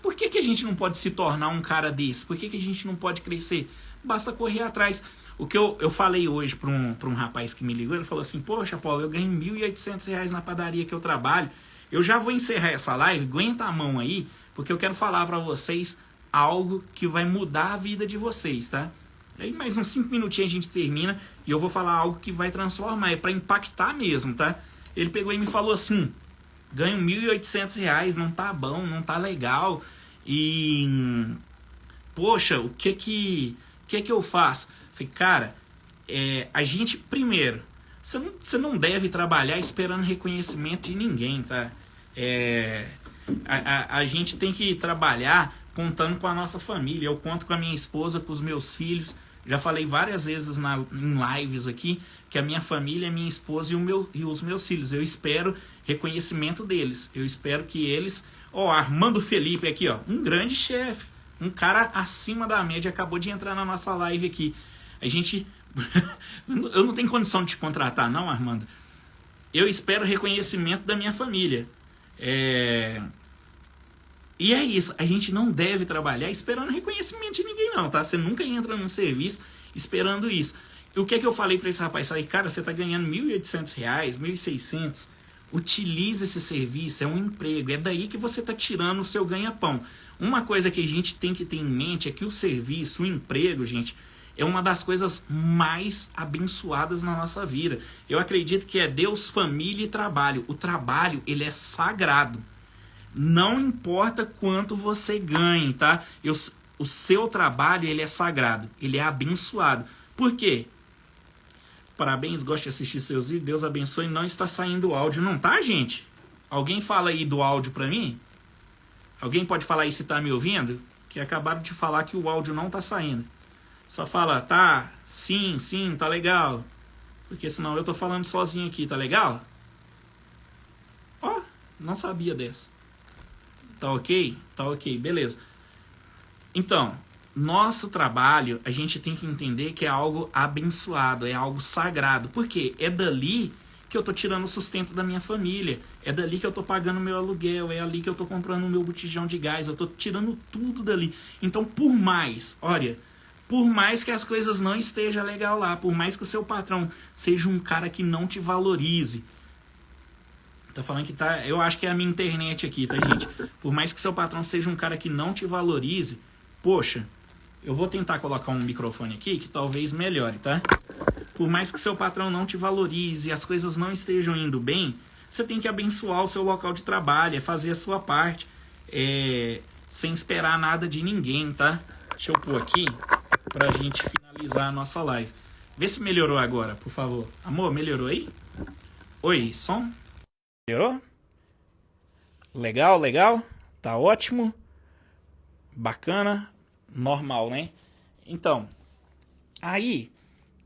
Por que a gente não pode se tornar um cara desse? Por que a gente não pode crescer? Basta correr atrás. O que eu falei hoje para um rapaz que me ligou, ele falou assim, poxa, Paulo, eu ganho R$1.800 na padaria que eu trabalho. Eu já vou encerrar essa live, aguenta a mão aí, porque eu quero falar para vocês algo que vai mudar a vida de vocês, tá? Aí mais uns 5 minutinhos a gente termina e eu vou falar algo que vai transformar, é para impactar mesmo, tá? Ele pegou e me falou assim, ganho R$1.800, não tá bom, não tá legal. E, poxa, o que eu faço? Falei, cara, a gente, primeiro, você não deve trabalhar esperando reconhecimento de ninguém, tá? A gente tem que trabalhar contando com a nossa família. Eu conto com a minha esposa, com os meus filhos. Já falei várias vezes em lives aqui que a minha família é minha esposa e os meus filhos. Eu espero reconhecimento deles. Eu espero que eles... Armando Felipe aqui, um grande chefe. Um cara acima da média acabou de entrar na nossa live aqui. A gente... eu não tenho condição de te contratar, não, Armando. Eu espero reconhecimento da minha família. E é isso, a gente não deve trabalhar esperando reconhecimento de ninguém não, tá? Você nunca entra num serviço esperando isso. E o que eu falei para esse rapaz? Falei, cara, você tá ganhando R$1.800, R$1.600, utilize esse serviço, é um emprego, é daí que você tá tirando o seu ganha-pão. Uma coisa que a gente tem que ter em mente é que o serviço, o emprego, gente, é uma das coisas mais abençoadas na nossa vida. Eu acredito que é Deus, família e trabalho. O trabalho, ele é sagrado. Não importa quanto você ganhe, tá? O seu trabalho, ele é sagrado. Ele é abençoado. Por quê? Parabéns, gosto de assistir seus vídeos. Deus abençoe. Não está saindo o áudio, não tá, gente? Alguém fala aí do áudio pra mim? Alguém pode falar aí se tá me ouvindo? Que acabaram de falar que o áudio não tá saindo. Só fala, tá, sim, tá legal. Porque senão eu tô falando sozinho aqui, tá legal? Não sabia dessa. Tá ok? Tá ok, beleza. Então, nosso trabalho, a gente tem que entender que é algo abençoado, é algo sagrado. Por quê? É dali que eu tô tirando o sustento da minha família. É dali que eu tô pagando o meu aluguel. É ali que eu tô comprando o meu botijão de gás. Eu tô tirando tudo dali. Então, por mais que as coisas não estejam legal lá, por mais que o seu patrão seja um cara que não te valorize, tá falando que tá... Eu acho que é a minha internet aqui, tá, gente? Por mais que seu patrão seja um cara que não te valorize, poxa, eu vou tentar colocar um microfone aqui que talvez melhore, tá? Por mais que seu patrão não te valorize e as coisas não estejam indo bem, você tem que abençoar o seu local de trabalho, é fazer a sua parte, sem esperar nada de ninguém, tá? Deixa eu pôr aqui pra gente finalizar a nossa live. Vê se melhorou agora, por favor. Amor, melhorou aí? Oi, som? Melhorou? Legal? Tá ótimo? Bacana? Normal, né? Então, aí,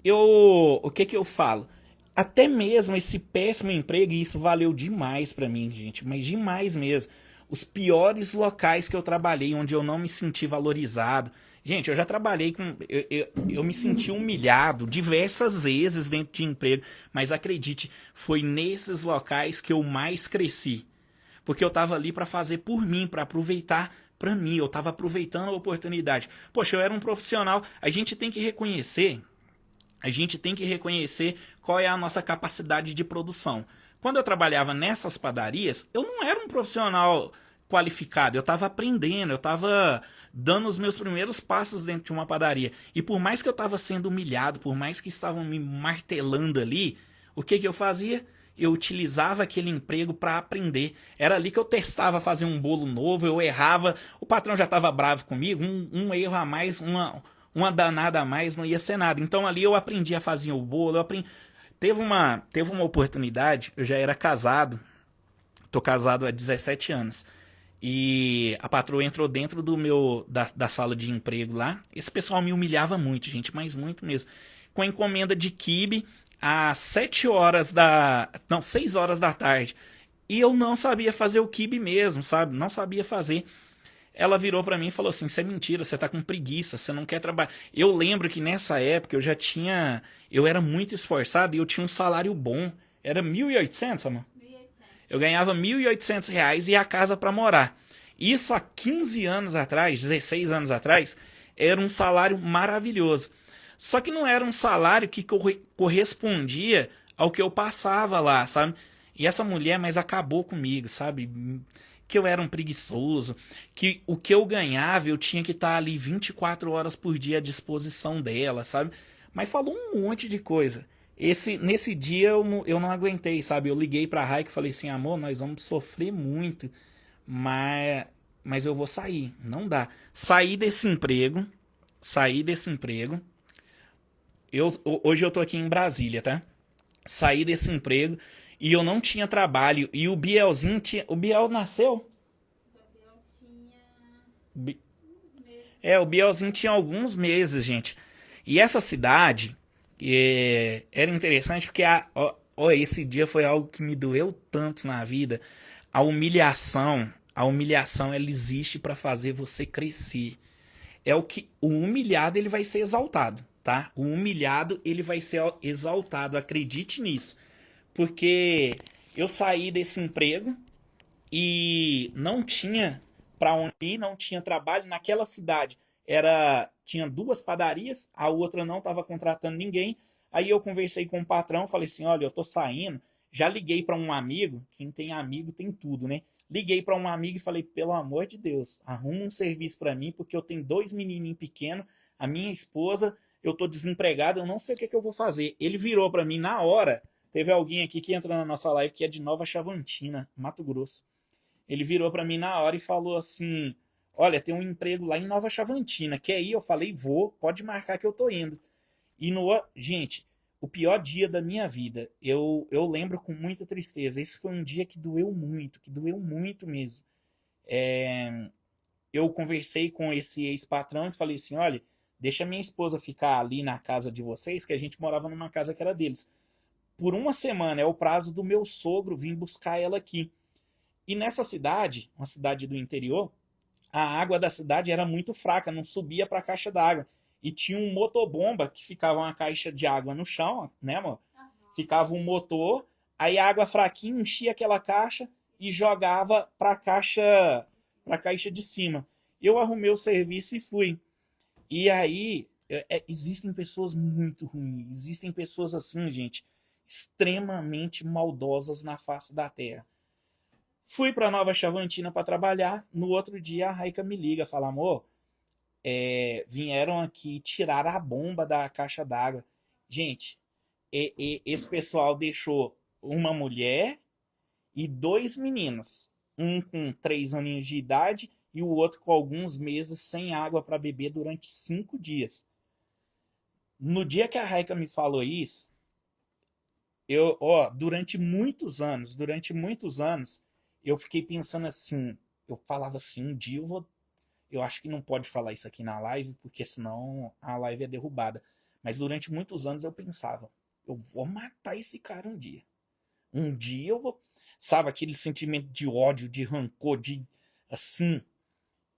o que eu falo? Até mesmo esse péssimo emprego, e isso valeu demais pra mim, gente, mas demais mesmo. Os piores locais que eu trabalhei, onde eu não me senti valorizado. Gente, eu já trabalhei com... Eu me senti humilhado diversas vezes dentro de emprego, mas acredite, foi nesses locais que eu mais cresci. Porque eu tava ali para fazer por mim, para aproveitar para mim, eu tava aproveitando a oportunidade. Poxa, eu era um profissional, a gente tem que reconhecer qual é a nossa capacidade de produção. Quando eu trabalhava nessas padarias, eu não era um profissional qualificado, eu estava aprendendo, eu estava dando os meus primeiros passos dentro de uma padaria. E por mais que eu estava sendo humilhado, por mais que estavam me martelando ali, o que eu fazia? Eu utilizava aquele emprego para aprender. Era ali que eu testava fazer um bolo novo, eu errava, o patrão já estava bravo comigo, um erro a mais, uma danada a mais, não ia ser nada. Então ali eu aprendi a fazer o bolo, Teve uma oportunidade, eu já era casado, Tô casado há 17 anos. E a patroa entrou dentro da sala de emprego lá. Esse pessoal me humilhava muito, gente, mas muito mesmo. Com a encomenda de quibe às 7 horas da. Não, 6 horas da tarde. E eu não sabia fazer o quibe mesmo, sabe? Não sabia fazer. Ela virou pra mim e falou assim: "Isso é mentira, você tá com preguiça, você não quer trabalhar". Eu lembro que nessa época eu já tinha. Eu era muito esforçado e eu tinha um salário bom. Era 1.800, amor? 1.800. Eu ganhava R$ 1.800 e a casa para morar. Isso há 15 anos atrás, 16 anos atrás, era um salário maravilhoso. Só que não era um salário que correspondia ao que eu passava lá, sabe? E essa mulher, mas acabou comigo, sabe? Que eu era um preguiçoso, que o que eu ganhava eu tinha que estar ali 24 horas por dia à disposição dela, sabe? Mas falou um monte de coisa. Nesse dia eu não aguentei, sabe? Eu liguei pra Raik e falei assim: "Amor, nós vamos sofrer muito, mas, mas eu vou sair, não dá". Saí desse emprego. Hoje eu tô aqui em Brasília, tá? Saí desse emprego e eu não tinha trabalho. E o Bielzinho tinha. O Biel nasceu? O Gabriel tinha Bi- uns meses. O Bielzinho tinha alguns meses, gente. E essa cidade era interessante porque esse dia foi algo que me doeu tanto na vida. A humilhação, ela existe para fazer você crescer. É o que o humilhado ele vai ser exaltado, tá? O humilhado ele vai ser exaltado, acredite nisso. Porque eu saí desse emprego e não tinha para onde ir, não tinha trabalho naquela cidade. Tinha duas padarias, a outra não estava contratando ninguém. Aí eu conversei com o patrão, falei assim: "Olha, eu tô saindo". Já liguei para um amigo, quem tem amigo tem tudo, né? Liguei para um amigo e falei: "Pelo amor de Deus, arruma um serviço para mim, porque eu tenho dois menininhos pequenos, a minha esposa, eu tô desempregado, eu não sei o que eu vou fazer". Ele virou para mim na hora. Teve alguém aqui que entra na nossa live que é de Nova Chavantina, Mato Grosso. Ele virou para mim na hora e falou assim: "Olha, tem um emprego lá em Nova Chavantina, quer ir?". Eu falei: "Vou, pode marcar que eu tô indo". E gente, o pior dia da minha vida, eu lembro com muita tristeza. Esse foi um dia que doeu muito mesmo. Eu conversei com esse ex-patrão e falei assim: "Olha, deixa minha esposa ficar ali na casa de vocês, que a gente morava numa casa que era deles. Por uma semana é o prazo do meu sogro vir buscar ela aqui". E nessa cidade, uma cidade do interior, a água da cidade era muito fraca, não subia para a caixa d'água. E tinha um motobomba que ficava uma caixa de água no chão, né, amor? Aham. Ficava um motor, aí a água fraquinha enchia aquela caixa e jogava para a caixa de cima. Eu arrumei o serviço e fui. E aí existem pessoas muito ruins, existem pessoas assim, gente, extremamente maldosas na face da terra. Fui para Nova Chavantina para trabalhar. No outro dia a Raika me liga, fala: "Amor, vieram aqui tirar a bomba da caixa d'água". Gente, esse pessoal deixou uma mulher e dois meninos, um com 3 aninhos de idade e o outro com alguns meses sem água para beber durante 5 dias. No dia que a Raika me falou isso, durante muitos anos, eu fiquei pensando assim, eu falava assim: "Um dia eu acho que não pode falar isso aqui na live, porque senão a live é derrubada". Mas durante muitos anos eu pensava: "Eu vou matar esse cara um dia. Um dia eu vou". Sabe, aquele sentimento de ódio, de rancor, de assim.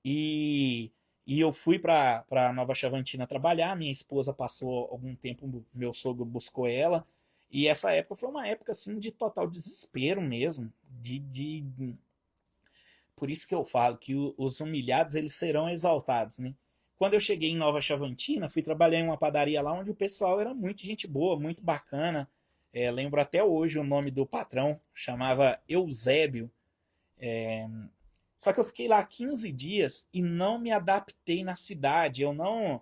E, e eu fui para Nova Chavantina trabalhar. Minha esposa passou algum tempo, meu sogro buscou ela. E essa época foi uma época assim de total desespero mesmo. Por isso que eu falo que os humilhados eles serão exaltados, né? Quando eu cheguei em Nova Chavantina, fui trabalhar em uma padaria lá onde o pessoal era muito gente boa, muito bacana. Lembro até hoje o nome do patrão, chamava Eusébio. Só que eu fiquei lá 15 dias e não me adaptei na cidade. Eu não.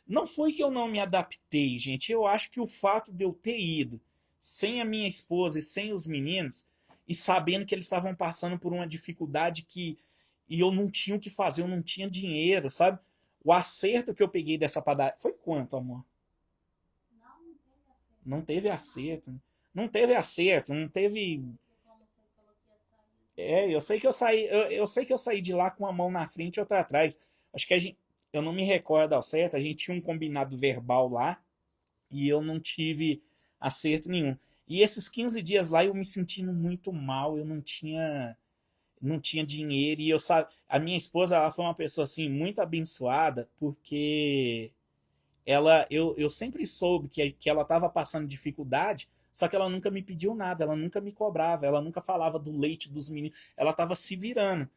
Não foi que eu não me adaptei, gente. Eu acho que o fato de eu ter ido sem a minha esposa e sem os meninos, e sabendo que eles estavam passando por uma dificuldade e eu não tinha o que fazer, eu não tinha dinheiro, sabe? O acerto que eu peguei dessa padaria. Foi quanto, amor? Não teve acesso. Não teve acerto. Não teve acerto, não teve. Como você falou que ia sair. Eu sei que eu saí, eu sei que eu saí de lá com uma mão na frente e outra atrás. Acho que a gente, eu não me recordo ao certo, a gente tinha um combinado verbal lá e eu não tive acerto nenhum. E esses 15 dias lá eu me sentindo muito mal, eu não tinha dinheiro e eu sabe, a minha esposa ela foi uma pessoa assim muito abençoada porque eu sempre soube que ela estava passando dificuldade, só que ela nunca me pediu nada, ela nunca me cobrava, ela nunca falava do leite dos meninos, ela estava se virando.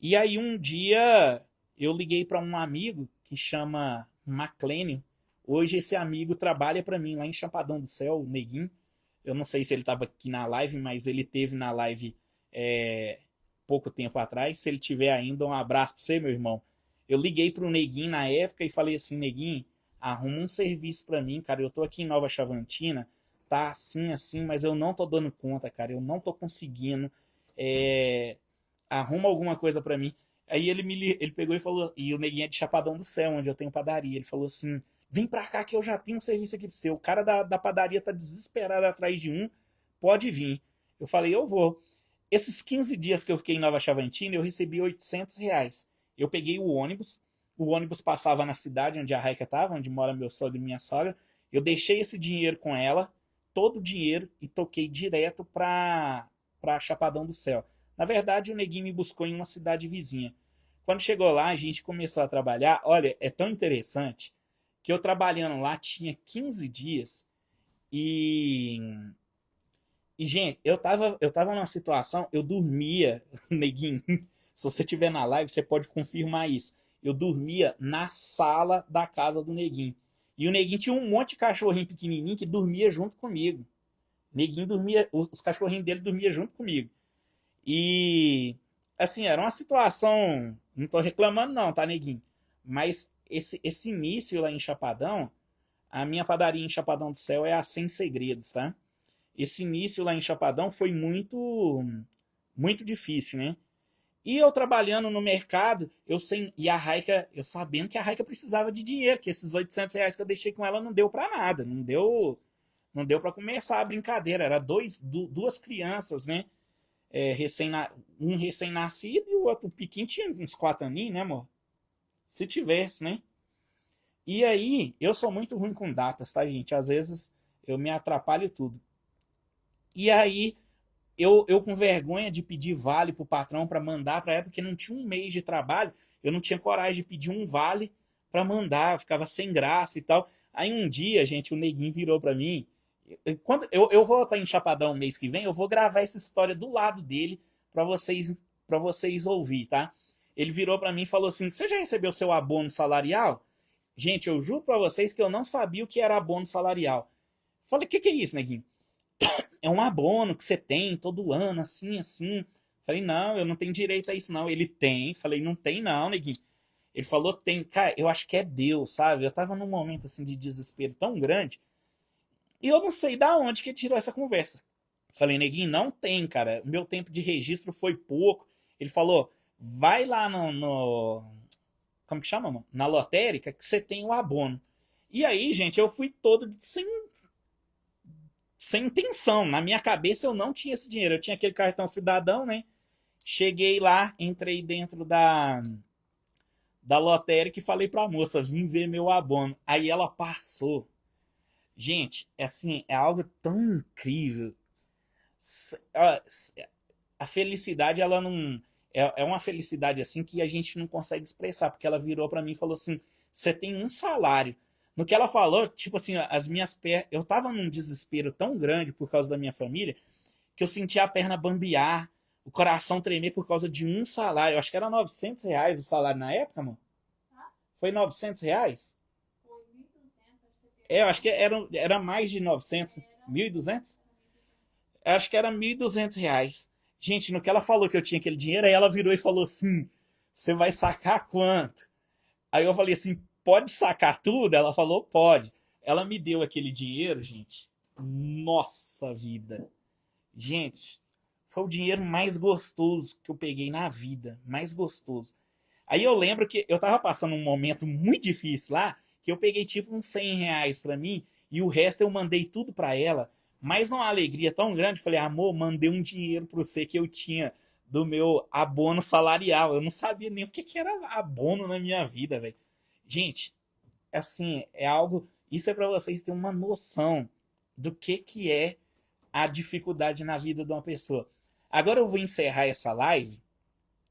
E aí um dia eu liguei para um amigo que chama Maclênio. Hoje esse amigo trabalha para mim lá em Chapadão do Céu, o Neguinho. Eu não sei se ele estava aqui na live, mas ele teve na live é, pouco tempo atrás. Se ele tiver ainda, um abraço para você, meu irmão. Eu liguei para o Neguinho na época e falei assim, Neguinho, arruma um serviço para mim, cara. Eu tô aqui em Nova Chavantina, tá assim, assim, mas eu não tô dando conta, cara. Eu não tô conseguindo. É, arruma alguma coisa para mim. Aí ele pegou e falou, e o Neguinho é de Chapadão do Céu, onde eu tenho padaria. Ele falou assim: vem pra cá que eu já tenho um serviço aqui pro você. O cara da padaria tá desesperado atrás de um, pode vir. Eu falei, eu vou. Esses 15 dias que eu fiquei em Nova Chavantina, eu recebi R$ 800. Eu peguei o ônibus passava na cidade onde a Raika estava, onde mora meu sogro e minha sogra. Eu deixei esse dinheiro com ela, todo o dinheiro, e toquei direto pra Chapadão do Céu. Na verdade, o Neguinho me buscou em uma cidade vizinha. Quando chegou lá, a gente começou a trabalhar. Olha, é tão interessante que eu trabalhando lá tinha 15 dias e gente, eu tava numa situação, eu dormia, Neguinho, se você estiver na live, você pode confirmar isso. Eu dormia na sala da casa do Neguinho. E o Neguinho tinha um monte de cachorrinho pequenininho que dormia junto comigo. O Neguinho dormia, os cachorrinhos dele dormiam junto comigo. E assim, era uma situação, não tô reclamando não, tá, Neguinho? Mas esse início lá em Chapadão, a minha padaria em Chapadão do Céu é a Sem Segredos, tá? Esse início lá em Chapadão foi muito difícil, né? E eu trabalhando no mercado, e a Raika, eu sabendo que a Raika precisava de dinheiro, que esses R$ 800 que eu deixei com ela não deu para nada, não deu para começar a brincadeira, era duas crianças, né? Um recém-nascido e o outro pequeno tinha uns 4 aninhos, né, amor? Se tivesse, né? E aí, eu sou muito ruim com datas, tá, gente? Às vezes eu me atrapalho tudo. E aí, eu com vergonha de pedir vale pro patrão para mandar para ela, porque não tinha um mês de trabalho, eu não tinha coragem de pedir um vale para mandar, eu ficava sem graça e tal. Aí um dia, gente, o Neguinho virou para mim. Quando eu vou estar em Chapadão mês que vem, eu vou gravar essa história do lado dele para vocês ouvir, tá? Ele virou para mim e falou assim: "Você já recebeu seu abono salarial?" Gente, eu juro para vocês que eu não sabia o que era abono salarial. Falei: "Que é isso, Neguinho?" É um abono que você tem todo ano, assim, assim. Falei, não, eu não tenho direito a isso, não. Ele tem. Falei, não tem, não, Neguinho. Ele falou, tem. Cara, eu acho que é Deus, sabe? Eu tava num momento, assim, de desespero tão grande. E eu não sei da onde que ele tirou essa conversa. Falei, Neguinho, não tem, cara. Meu tempo de registro foi pouco. Ele falou, vai lá como que chama, mano? Na lotérica que você tem o abono. E aí, gente, eu fui todo sem intenção. Na minha cabeça eu não tinha esse dinheiro. Eu tinha aquele cartão cidadão, né? Cheguei lá, entrei dentro da lotérica e falei pra moça, vim ver meu abono. Aí ela passou. Gente, é assim, é algo tão incrível. A felicidade, ela não. É uma felicidade assim que a gente não consegue expressar, porque ela virou pra mim e falou assim: você tem um salário. No que ela falou, tipo assim, as minhas pernas. Eu tava num desespero tão grande por causa da minha família que eu sentia a perna bambear, o coração tremer por causa de um salário. Eu acho que era R$ 900 o salário na época, mano. Foi R$ 900? Foi 1.200, acho que você Eu pegou. acho que era mais de 900. Era 1.200? 1.200. Eu acho que era R$ 1.200. Gente, no que ela falou que eu tinha aquele dinheiro, aí ela virou e falou assim: você vai sacar quanto? Aí eu falei assim: pode sacar tudo? Ela falou: pode. Ela me deu aquele dinheiro, gente. Nossa vida. Gente, foi o dinheiro mais gostoso que eu peguei na vida. Mais gostoso. Aí eu lembro que eu tava passando um momento muito difícil lá, que eu peguei tipo uns R$ 100 pra mim, e o resto eu mandei tudo pra ela. Mas numa alegria tão grande, falei, amor, mandei um dinheiro pra você que eu tinha do meu abono salarial. Eu não sabia nem o que que era abono na minha vida, velho. Gente, assim, é algo. Isso é para vocês terem uma noção do que é a dificuldade na vida de uma pessoa. Agora eu vou encerrar essa live.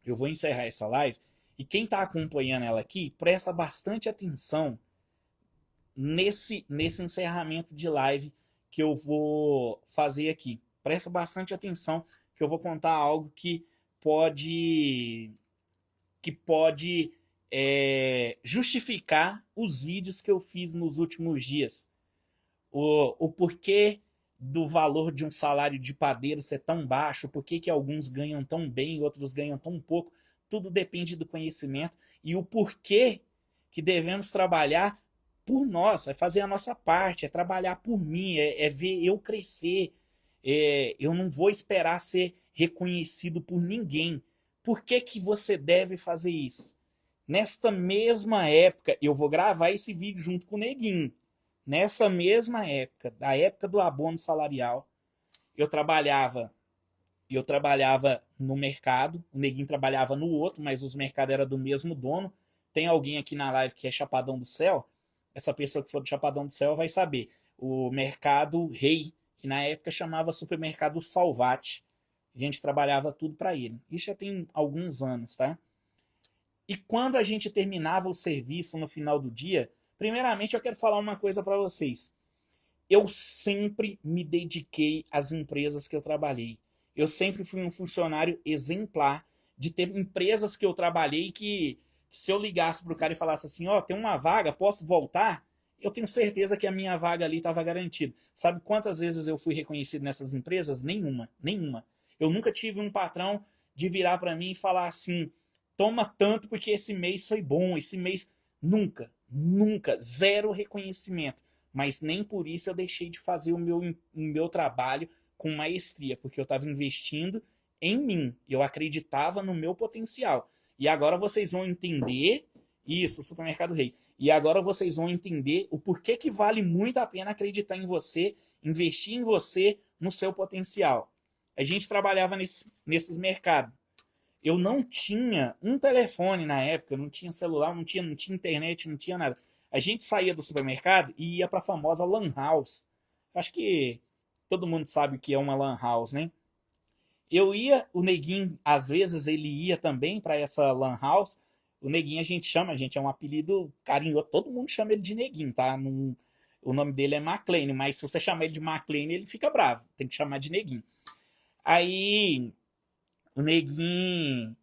Eu vou encerrar essa live. E quem está acompanhando ela aqui, presta bastante atenção nesse encerramento de live que eu vou fazer aqui. Presta bastante atenção que eu vou contar algo que pode justificar os vídeos que eu fiz nos últimos dias. O porquê do valor de um salário de padeiro ser tão baixo, por que alguns ganham tão bem e outros ganham tão pouco. Tudo depende do conhecimento e o porquê que devemos trabalhar por nós, é fazer a nossa parte, é trabalhar por mim, é ver eu crescer. Eu não vou esperar ser reconhecido por ninguém. Por que você deve fazer isso? Nesta mesma época, eu vou gravar esse vídeo junto com o Neguinho. Nessa mesma época, da época do abono salarial, eu trabalhava no mercado, o Neguinho trabalhava no outro, mas os mercados eram do mesmo dono. Tem alguém aqui na live que é Chapadão do Céu? Essa pessoa que for do Chapadão do Céu vai saber. O Mercado Rei, que na época chamava Supermercado Salvati. A gente trabalhava tudo para ele. Isso já tem alguns anos, tá? E quando a gente terminava o serviço no final do dia, primeiramente eu quero falar uma coisa para vocês. Eu sempre me dediquei às empresas que eu trabalhei. Eu sempre fui um funcionário exemplar de ter empresas que eu trabalhei que se eu ligasse pro cara e falasse assim, ó, tem uma vaga, posso voltar? Eu tenho certeza que a minha vaga ali estava garantida. Sabe quantas vezes eu fui reconhecido nessas empresas? Nenhuma, nenhuma. Eu nunca tive um patrão de virar para mim e falar assim, toma tanto porque esse mês foi bom, esse mês... Nunca, nunca, zero reconhecimento. Mas nem por isso eu deixei de fazer o meu trabalho com maestria, porque eu estava investindo em mim, eu acreditava no meu potencial. E agora vocês vão entender isso, Supermercado Rei. E agora vocês vão entender o porquê que vale muito a pena acreditar em você, investir em você, no seu potencial. A gente trabalhava nesses mercados. Eu não tinha um telefone na época, não tinha celular, não tinha internet, não tinha nada. A gente saía do supermercado e ia para a famosa Lan House. Acho que todo mundo sabe o que é uma Lan House, né? Eu ia, o Neguinho, às vezes ele ia também para essa Lan House. O Neguinho a gente é um apelido carinhoso, todo mundo chama ele de Neguinho, tá? O nome dele é McLean, mas se você chamar ele de McLean, ele fica bravo, tem que chamar de Neguinho. Aí, o Neguinho,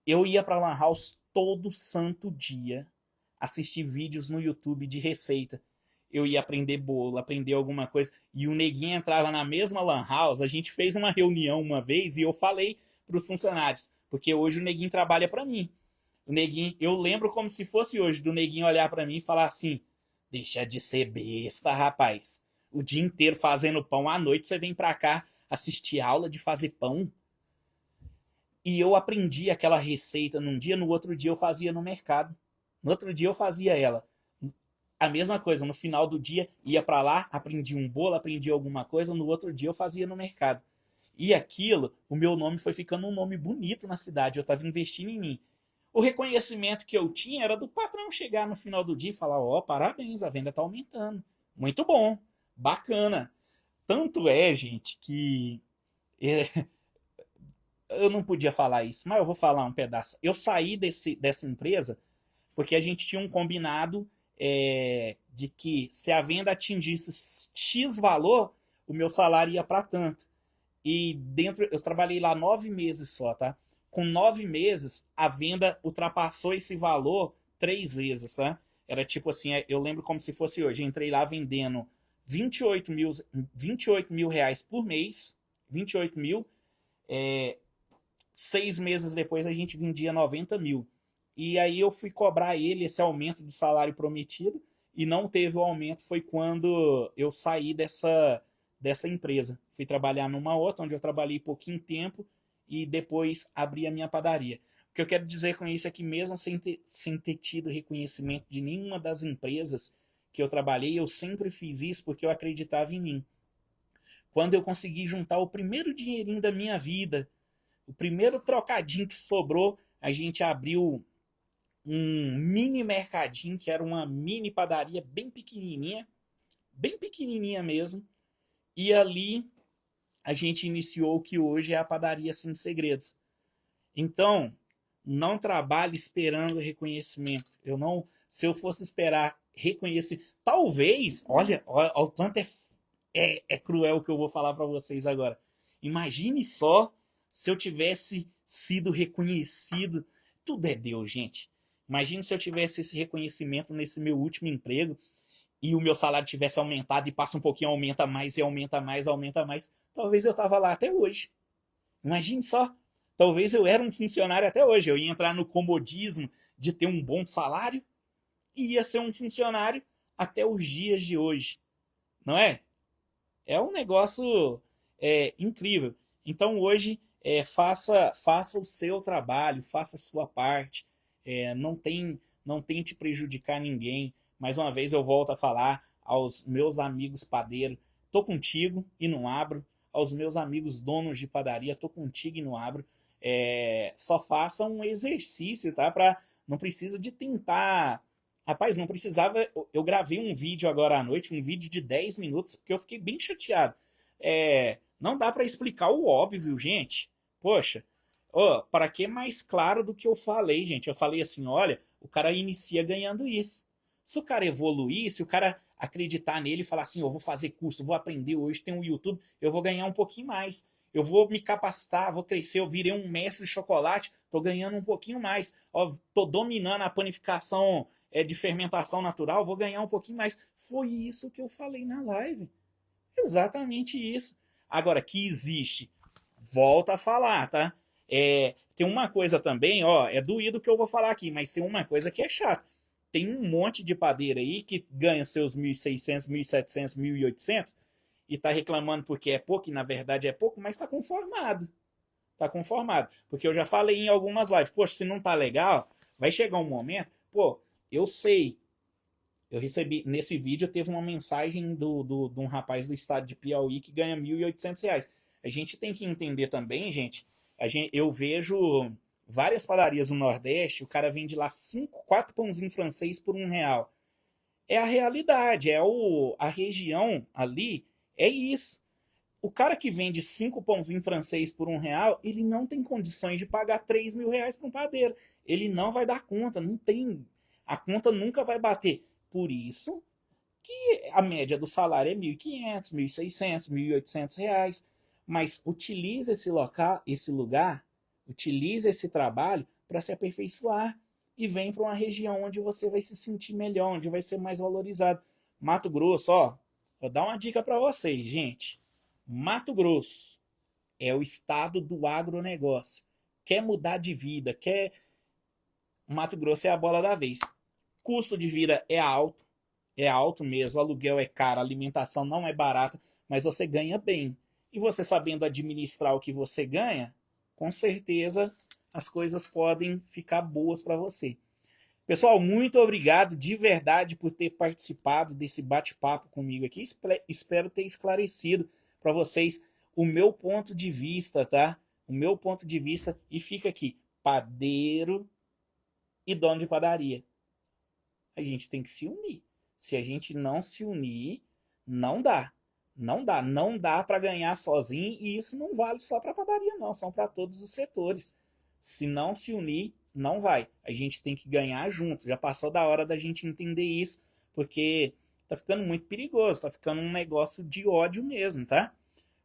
eu ia pra Lan House todo santo dia, assistir vídeos no YouTube de receita. Eu ia aprender bolo, aprender alguma coisa. E o Neguinho entrava na mesma Lan House. A gente fez uma reunião uma vez e eu falei pros funcionários, porque hoje o Neguinho trabalha pra mim. O Neguinho, eu lembro como se fosse hoje, do Neguinho olhar pra mim e falar assim, deixa de ser besta, rapaz. O dia inteiro fazendo pão, à noite você vem pra cá assistir aula de fazer pão. E eu aprendi aquela receita num dia, no outro dia eu fazia no mercado. No outro dia eu fazia ela. A mesma coisa, no final do dia ia para lá, aprendi um bolo, aprendi alguma coisa, no outro dia eu fazia no mercado. E aquilo, o meu nome foi ficando um nome bonito na cidade, eu estava investindo em mim. O reconhecimento que eu tinha era do patrão chegar no final do dia e falar, ó, parabéns, a venda está aumentando. Muito bom, bacana. Tanto é, gente, que... eu não podia falar isso, mas eu vou falar um pedaço. Eu saí dessa empresa porque a gente tinha um combinado de que se a venda atingisse X valor, o meu salário ia para tanto. E eu trabalhei lá 9 meses só, tá? Com 9 meses, a venda ultrapassou esse valor 3 vezes, tá? Era tipo assim, eu lembro como se fosse hoje. Eu entrei lá vendendo 28 mil reais por mês, 28 mil. 6 meses depois a gente vendia 90 mil. E aí eu fui cobrar ele esse aumento de salário prometido e não teve o aumento. Foi quando eu saí dessa empresa. Fui trabalhar numa outra, onde eu trabalhei pouquinho tempo e depois abri a minha padaria. O que eu quero dizer com isso é que mesmo sem ter tido reconhecimento de nenhuma das empresas que eu trabalhei, eu sempre fiz isso porque eu acreditava em mim. Quando eu consegui juntar o primeiro dinheirinho da minha vida, O primeiro trocadinho que sobrou, a gente abriu um mini mercadinho, que era uma mini padaria bem pequenininha mesmo. E ali a gente iniciou o que hoje é a Padaria Sem Segredos. Então, não trabalhe esperando reconhecimento. Se eu fosse esperar reconhecimento, talvez, olha o quanto é cruel o que eu vou falar para vocês agora. Imagine só se eu tivesse sido reconhecido. Tudo é Deus, gente. Imagine se eu tivesse esse reconhecimento nesse meu último emprego e o meu salário tivesse aumentado e passa um pouquinho, aumenta mais e aumenta mais, aumenta mais. Talvez eu tava lá até hoje. Imagine só. Talvez eu era um funcionário até hoje. Eu ia entrar no comodismo de ter um bom salário e ia ser um funcionário até os dias de hoje. Não é? É um negócio incrível. Então hoje faça o seu trabalho, faça a sua parte. Não tente prejudicar ninguém. Mais uma vez eu volto a falar aos meus amigos padeiros, tô contigo e não abro. Aos meus amigos donos de padaria, tô contigo e não abro. Só faça um exercício, tá? Não precisa de tentar. Rapaz, não precisava. Eu gravei um vídeo agora à noite, um vídeo de 10 minutos, porque eu fiquei bem chateado. Não dá para explicar o óbvio, gente. Poxa, para que mais claro do que eu falei, gente? Eu falei assim: olha, o cara inicia ganhando isso. Se o cara evoluir, se o cara acreditar nele e falar assim: eu vou fazer curso, vou aprender, hoje tem um YouTube, eu vou ganhar um pouquinho mais. Eu vou me capacitar, vou crescer, eu virei um mestre de chocolate, tô ganhando um pouquinho mais. Tô dominando a panificação de fermentação natural, vou ganhar um pouquinho mais. Foi isso que eu falei na live. Exatamente isso. Agora, que existe, volta a falar, tá? Tem uma coisa também, é doído o que eu vou falar aqui, mas tem uma coisa que é chata. Tem um monte de padeiro aí que ganha seus 1.600, 1.700, 1.800 e tá reclamando porque é pouco, e na verdade é pouco, mas tá conformado. Tá conformado. Porque eu já falei em algumas lives, poxa, se não tá legal, vai chegar um momento, eu sei. Eu recebi, nesse vídeo teve uma mensagem de um rapaz do estado de Piauí que ganha R$ 1.800. A gente tem que entender também, gente, eu vejo várias padarias no Nordeste, o cara vende lá 4 pãozinhos francês por R$ 1. É a realidade, a região ali, é isso. O cara que vende 5 pãozinhos francês por R$ 1, ele não tem condições de pagar R$ 3.000 para um padeiro. Ele não vai dar conta, não tem. A conta nunca vai bater. Por isso que a média do salário é R$ 1.500, R$ 1.600, R$ 1.800. Mas utilize esse lugar, utilize esse trabalho para se aperfeiçoar e vem para uma região onde você vai se sentir melhor, onde vai ser mais valorizado. Mato Grosso, vou dar uma dica para vocês, gente. Mato Grosso é o estado do agronegócio. Quer mudar de vida, Mato Grosso é a bola da vez. Custo de vida é alto mesmo, o aluguel é caro, a alimentação não é barata, mas você ganha bem. E você sabendo administrar o que você ganha, com certeza as coisas podem ficar boas para você. Pessoal, muito obrigado de verdade por ter participado desse bate-papo comigo aqui. Espero ter esclarecido para vocês o meu ponto de vista, tá? O meu ponto de vista, e fica aqui, padeiro e dono de padaria. A gente tem que se unir. Se a gente não se unir, não dá. Não dá para ganhar sozinho, e isso não vale só para padaria não, são para todos os setores. Se não se unir, não vai. A gente tem que ganhar junto. Já passou da hora da gente entender isso, porque tá ficando muito perigoso, tá ficando um negócio de ódio mesmo, tá?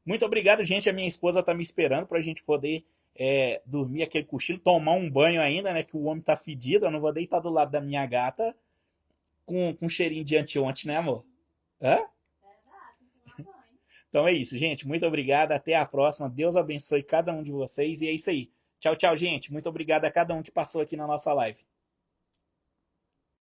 Muito obrigado, gente. A minha esposa tá me esperando pra gente poder dormir aquele cochilo, tomar um banho ainda, né? Que o homem tá fedido. Eu não vou deitar do lado da minha gata com cheirinho de anteontem, né, amor? Hã? Então é isso, gente. Muito obrigado. Até a próxima. Deus abençoe cada um de vocês. E é isso aí. Tchau, tchau, gente. Muito obrigado a cada um que passou aqui na nossa live.